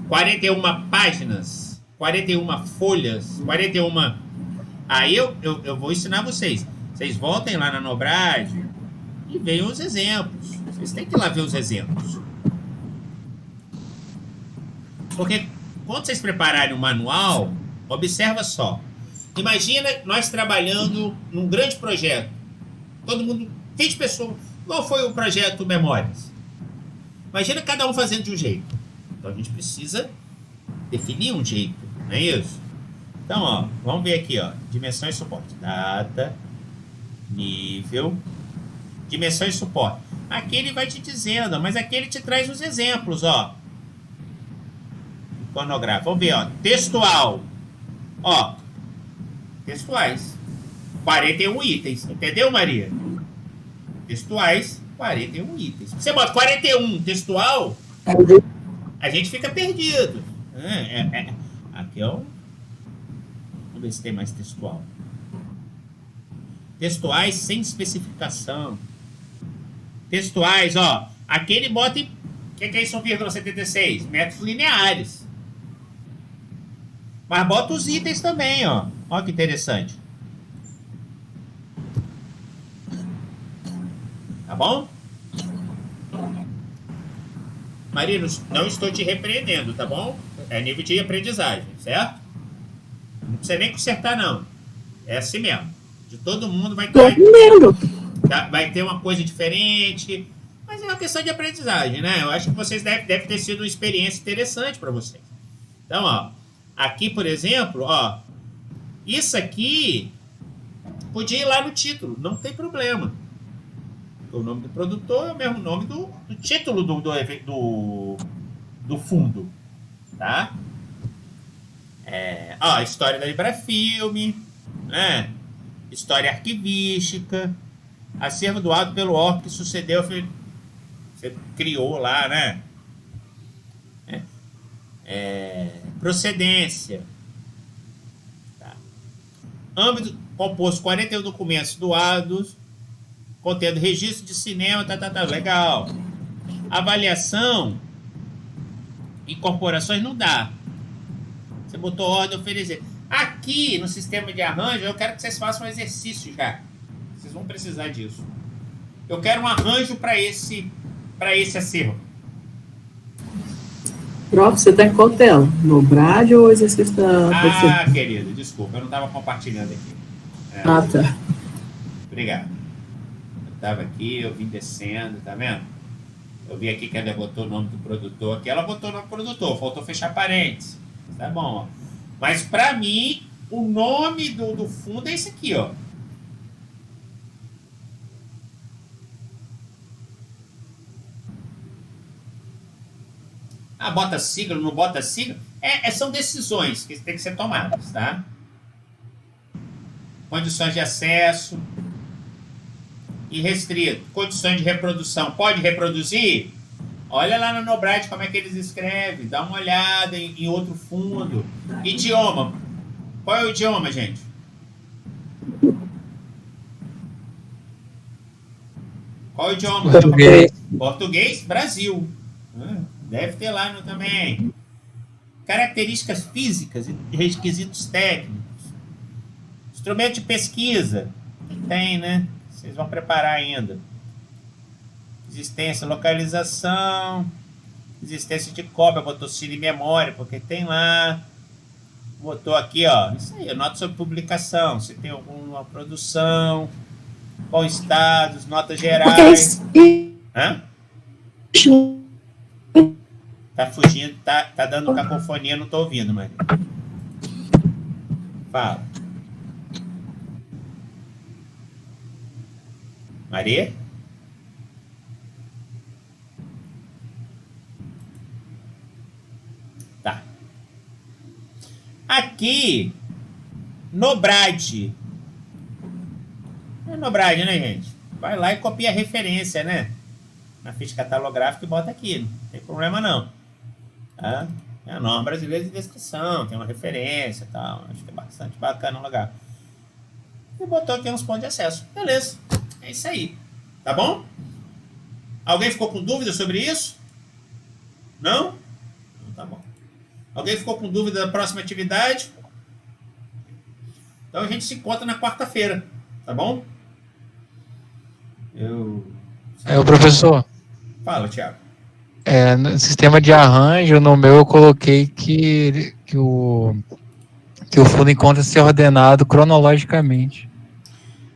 41 páginas. 41 folhas. 41... Aí eu vou ensinar vocês. Vocês voltem lá na Nobrad e vejam os exemplos. Vocês têm que ir lá ver os exemplos. Porque quando vocês prepararem o manual, observa só. Imagina nós trabalhando num grande projeto. Todo mundo, 20 pessoas. Qual foi o projeto Memórias? Imagina cada um fazendo de um jeito. Então a gente precisa definir um jeito, não é isso? Então, ó, vamos ver aqui, ó. Dimensão e suporte. Data, nível, dimensão e suporte. Aqui ele vai te dizendo, mas aqui ele te traz os exemplos, ó. Iconográfico. Vamos ver, ó. Textual. Ó. Textuais. 41 itens. Entendeu, Maria? Textuais, 41 itens. Você bota 41 textual, a gente fica perdido. Aqui é o... Vamos ver se tem mais textual. Textuais sem especificação. Textuais, ó. Aqui ele bota em... O que é isso? 1,76 metros lineares. Mas bota os itens também, ó. Olha que interessante. Tá bom? Maria, não estou te repreendendo, tá bom? É nível de aprendizagem, certo? Não precisa nem consertar, não. É assim mesmo. De todo mundo vai ter uma coisa diferente. Mas é uma questão de aprendizagem, né? Eu acho que vocês devem ter sido uma experiência interessante para vocês. Então, ó. Aqui, por exemplo, ó. Isso aqui podia ir lá no título, não tem problema. O nome do produtor é o mesmo nome do título do fundo, tá? História da Librafilme, né? História arquivística, acervo doado pelo órgão que sucedeu, você criou lá, né? Procedência. Tá. Âmbito composto 41 documentos doados, contendo registro de cinema, legal. Avaliação, incorporações não dá. Você botou ordem oferecer. Aqui, no sistema de arranjo, eu quero que vocês façam um exercício já. Vocês vão precisar disso. Eu quero um arranjo para esse acervo. Prof, você está em qual tela? No Brad ou exercício da... Querido, desculpa, eu não estava compartilhando aqui. Tá. Obrigado. Eu estava aqui, eu vim descendo, tá vendo? Eu vi aqui que ela botou o nome do produtor aqui, ela botou o nome do produtor, faltou fechar parênteses. Tá bom, ó. Mas para mim, o nome do fundo é esse aqui, ó. Bota sigla, não bota sigla? São decisões que têm que ser tomadas, tá? Condições de acesso. Irrestrito. Condições de reprodução. Pode reproduzir? Olha lá no Nobrad como é que eles escrevem. Dá uma olhada em outro fundo. Idioma. Qual é o idioma, gente? Qual é o idioma? Português, Brasil. Deve ter lá também. Características físicas e requisitos técnicos. Instrumento de pesquisa. Tem, né? Vocês vão preparar ainda. Existência, localização. Existência de cópia, botou cine e memória, porque tem lá. Botou aqui, ó. Isso aí, nota sobre publicação. Se tem alguma produção. Com estados, notas gerais. Hã? Tá fugindo, tá dando cacofonia, não tô ouvindo, Maria. Fala. Maria? Tá. Aqui, Nobrad. É Nobrad, né, gente? Vai lá e copia a referência, né? Na ficha catalográfica e bota aqui. Não tem problema, não. Tá? É a norma brasileira de descrição, tem uma referência e tal. Acho que é bastante bacana o lugar. E botou aqui uns pontos de acesso. Beleza. É isso aí. Tá bom? Alguém ficou com dúvida sobre isso? Não? Não, tá bom. Alguém ficou com dúvida da próxima atividade? Então a gente se encontra na quarta-feira. Tá bom? O professor. Fala, Thiago. No sistema de arranjo, no meu eu coloquei que o fundo encontra ser ordenado cronologicamente.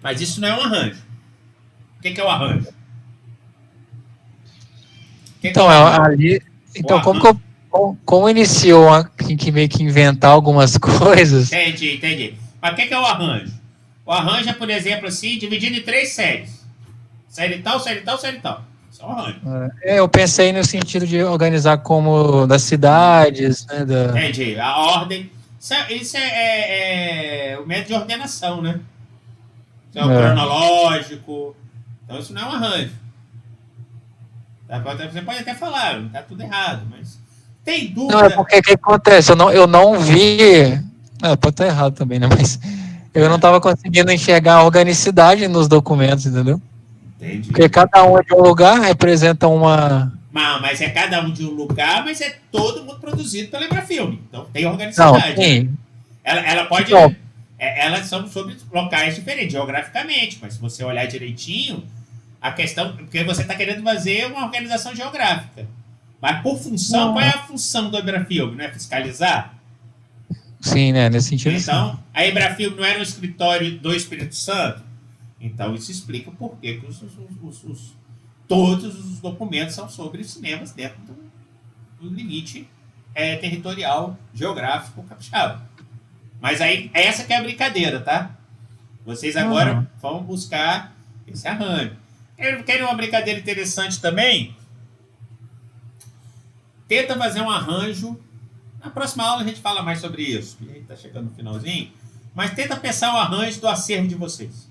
Mas isso não é um arranjo. O que é o arranjo? Ali. Então, como iniciou que meio que inventar algumas coisas. Entendi. Mas o que é o arranjo? O arranjo é, por exemplo, assim, dividido em 3 séries. Série tal, série tal, série tal. Isso é um arranjo. Eu pensei no sentido de organizar como das cidades, né? Entendi. A ordem. Isso é o método de ordenação, né? Isso é o cronológico. Então isso não é um arranjo. Você pode até falar, tá tudo errado, mas tem dúvida. Não, é porque o que acontece? Eu não vi. Pode estar errado também, né? Mas eu não estava conseguindo enxergar a organicidade nos documentos, entendeu? Entendi. Porque cada um é de um lugar, representa uma... Não, mas é cada um de um lugar, mas é todo mundo produzido pela Librafilme. Então tem organicidade. Não, sim. Ela pode... Então, elas são sobre locais diferentes, geograficamente, mas se você olhar direitinho, a questão... Porque você está querendo fazer uma organização geográfica. Mas por função, qual é a função do Librafilme? Não é fiscalizar? Sim, né? Nesse sentido, então, sim. A Librafilme não era um escritório do Espírito Santo? Então, isso explica por que todos os documentos são sobre cinemas dentro do limite territorial, geográfico, capixaba. Mas aí, essa que é a brincadeira, tá? Vocês agora vão buscar esse arranjo. Querem uma brincadeira interessante também? Tenta fazer um arranjo Na próxima aula a gente fala mais sobre isso. A gente está chegando no finalzinho. Mas tenta pensar o arranjo do acervo de vocês.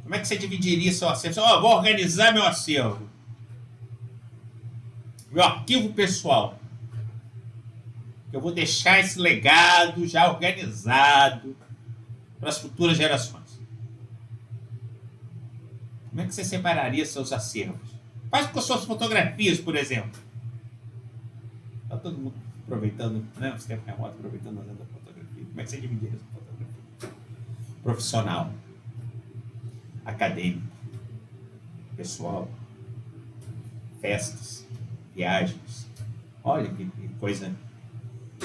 Como é que você dividiria seu acervo? Vou organizar meu acervo. Meu arquivo pessoal. Eu vou deixar esse legado já organizado para as futuras gerações. Como é que você separaria seus acervos? Faz com as suas fotografias, por exemplo. Está todo mundo aproveitando, né? Os tempos remotos, aproveitando a fotografia. Como é que você dividiria essa fotografia? Profissional, acadêmico, pessoal, festas, viagens. Olha que coisa.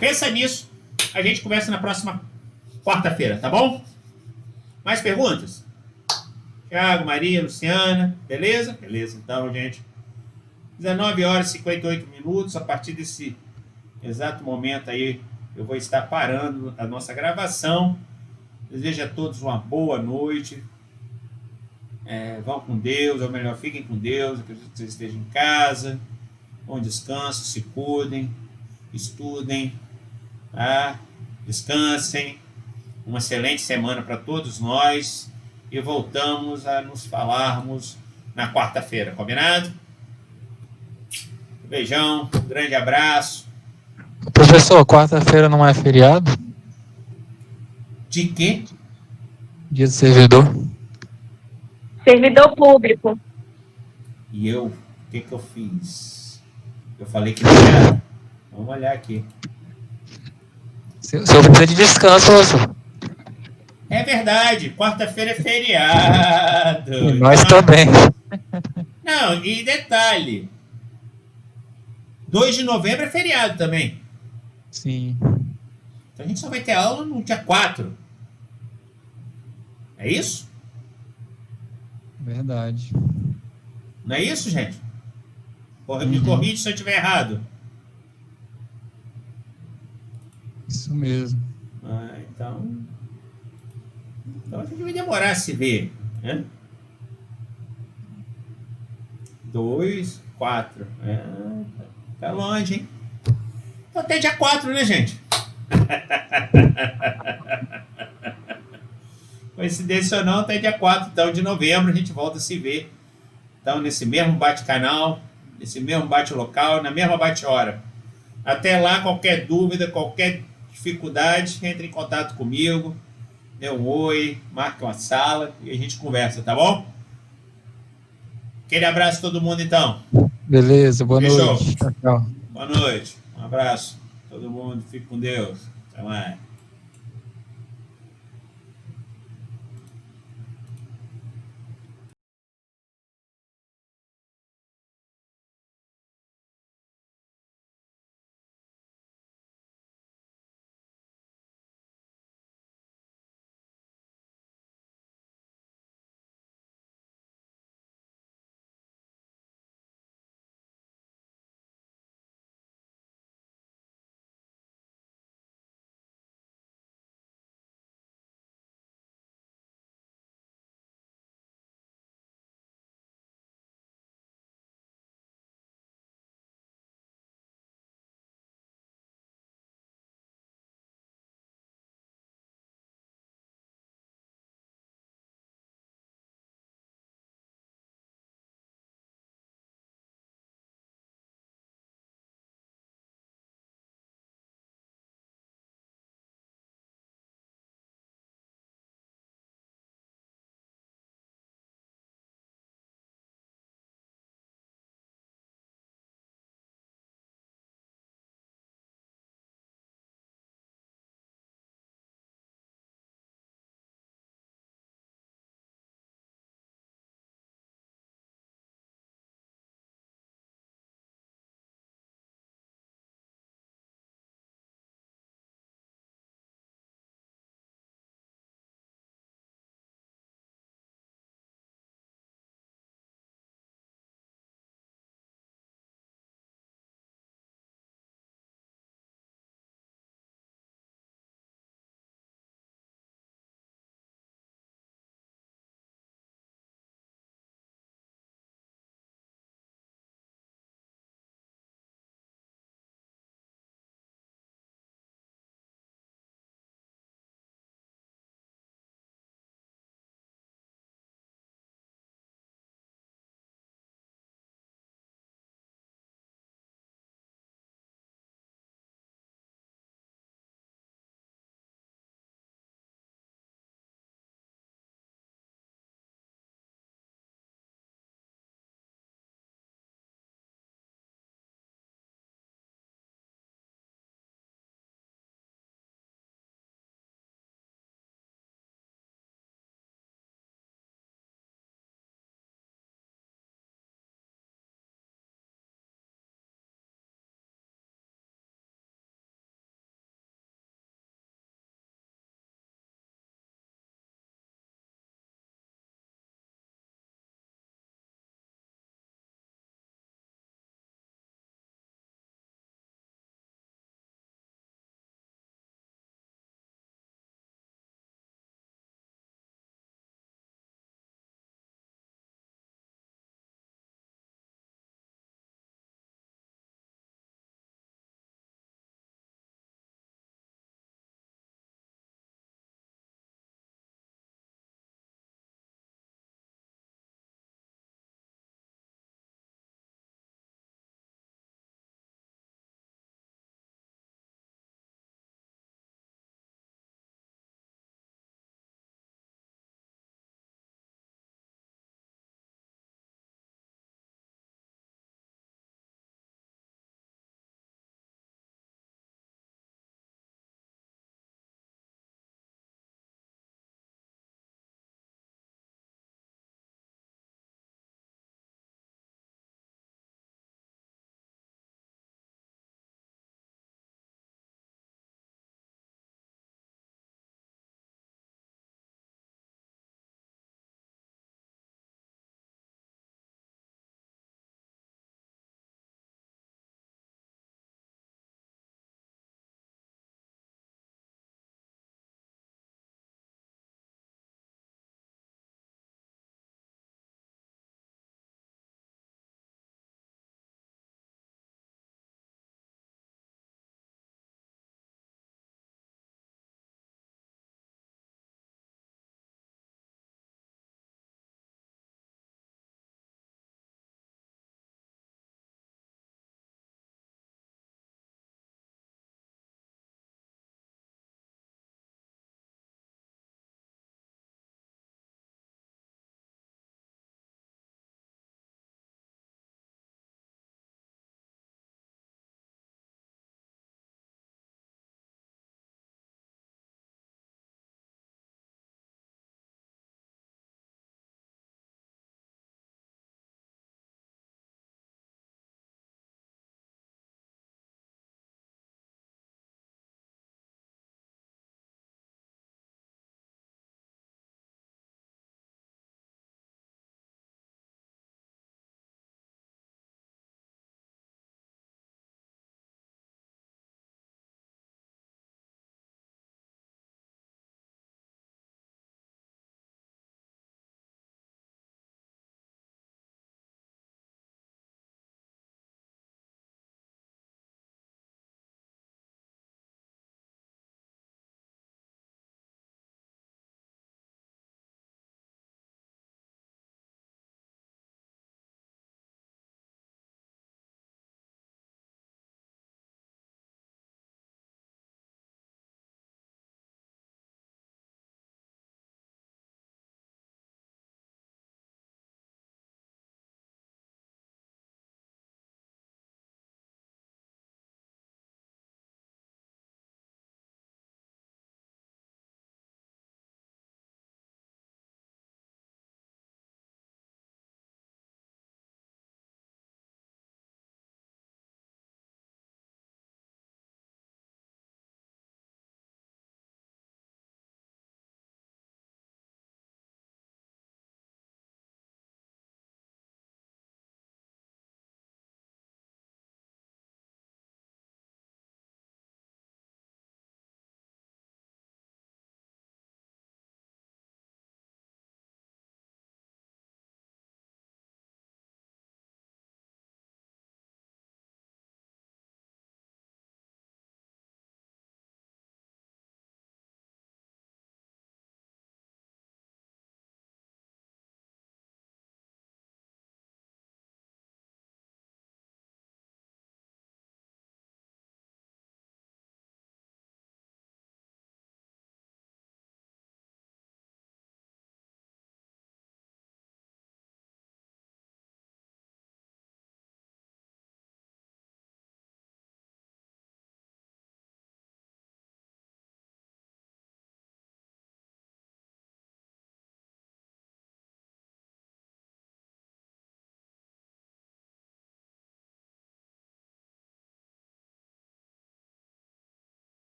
Pensa nisso. A gente conversa na próxima quarta-feira, tá bom? Mais perguntas? Thiago, Maria, Luciana, beleza? Beleza, então, gente. 19 horas e 58 minutos. A partir desse exato momento aí, eu vou estar parando a nossa gravação. Desejo a todos uma boa noite. Vão com Deus, ou melhor, fiquem com Deus. Acredito que vocês estejam em casa. Bom descanso, se cuidem, estudem, tá? Descansem. Uma excelente semana para todos nós. E voltamos a nos falarmos na quarta-feira, combinado? Um beijão, um grande abraço. Professor, quarta-feira não é feriado? De quê? Dia do servidor. Servidor público. E eu, o que eu fiz? Eu falei que não era. Vamos olhar aqui. O senhor precisa de descanso, professor. É verdade, quarta-feira é feriado. E nós também. Não, e detalhe. 2 de novembro é feriado também. Sim. Então a gente só vai ter aula no dia 4. É isso? Verdade. Não é isso, gente? Me corrige se eu estiver errado. Isso mesmo. Então a gente vai demorar a se ver, né? 2, 4. Tá longe, hein? Então até dia 4, né, gente? Coincidência ou não, até dia 4 então, de novembro a gente volta a se ver. Então, nesse mesmo bate-canal, nesse mesmo bate-local, na mesma bate-hora. Até lá, qualquer dúvida, qualquer dificuldade, entre em contato comigo, dê um oi, marque uma sala e a gente conversa, tá bom? Aquele abraço a todo mundo, então. Beleza, boa Fechou. noite. Tchau, tchau. Boa noite. Um abraço. Todo mundo, fique com Deus. Até mais.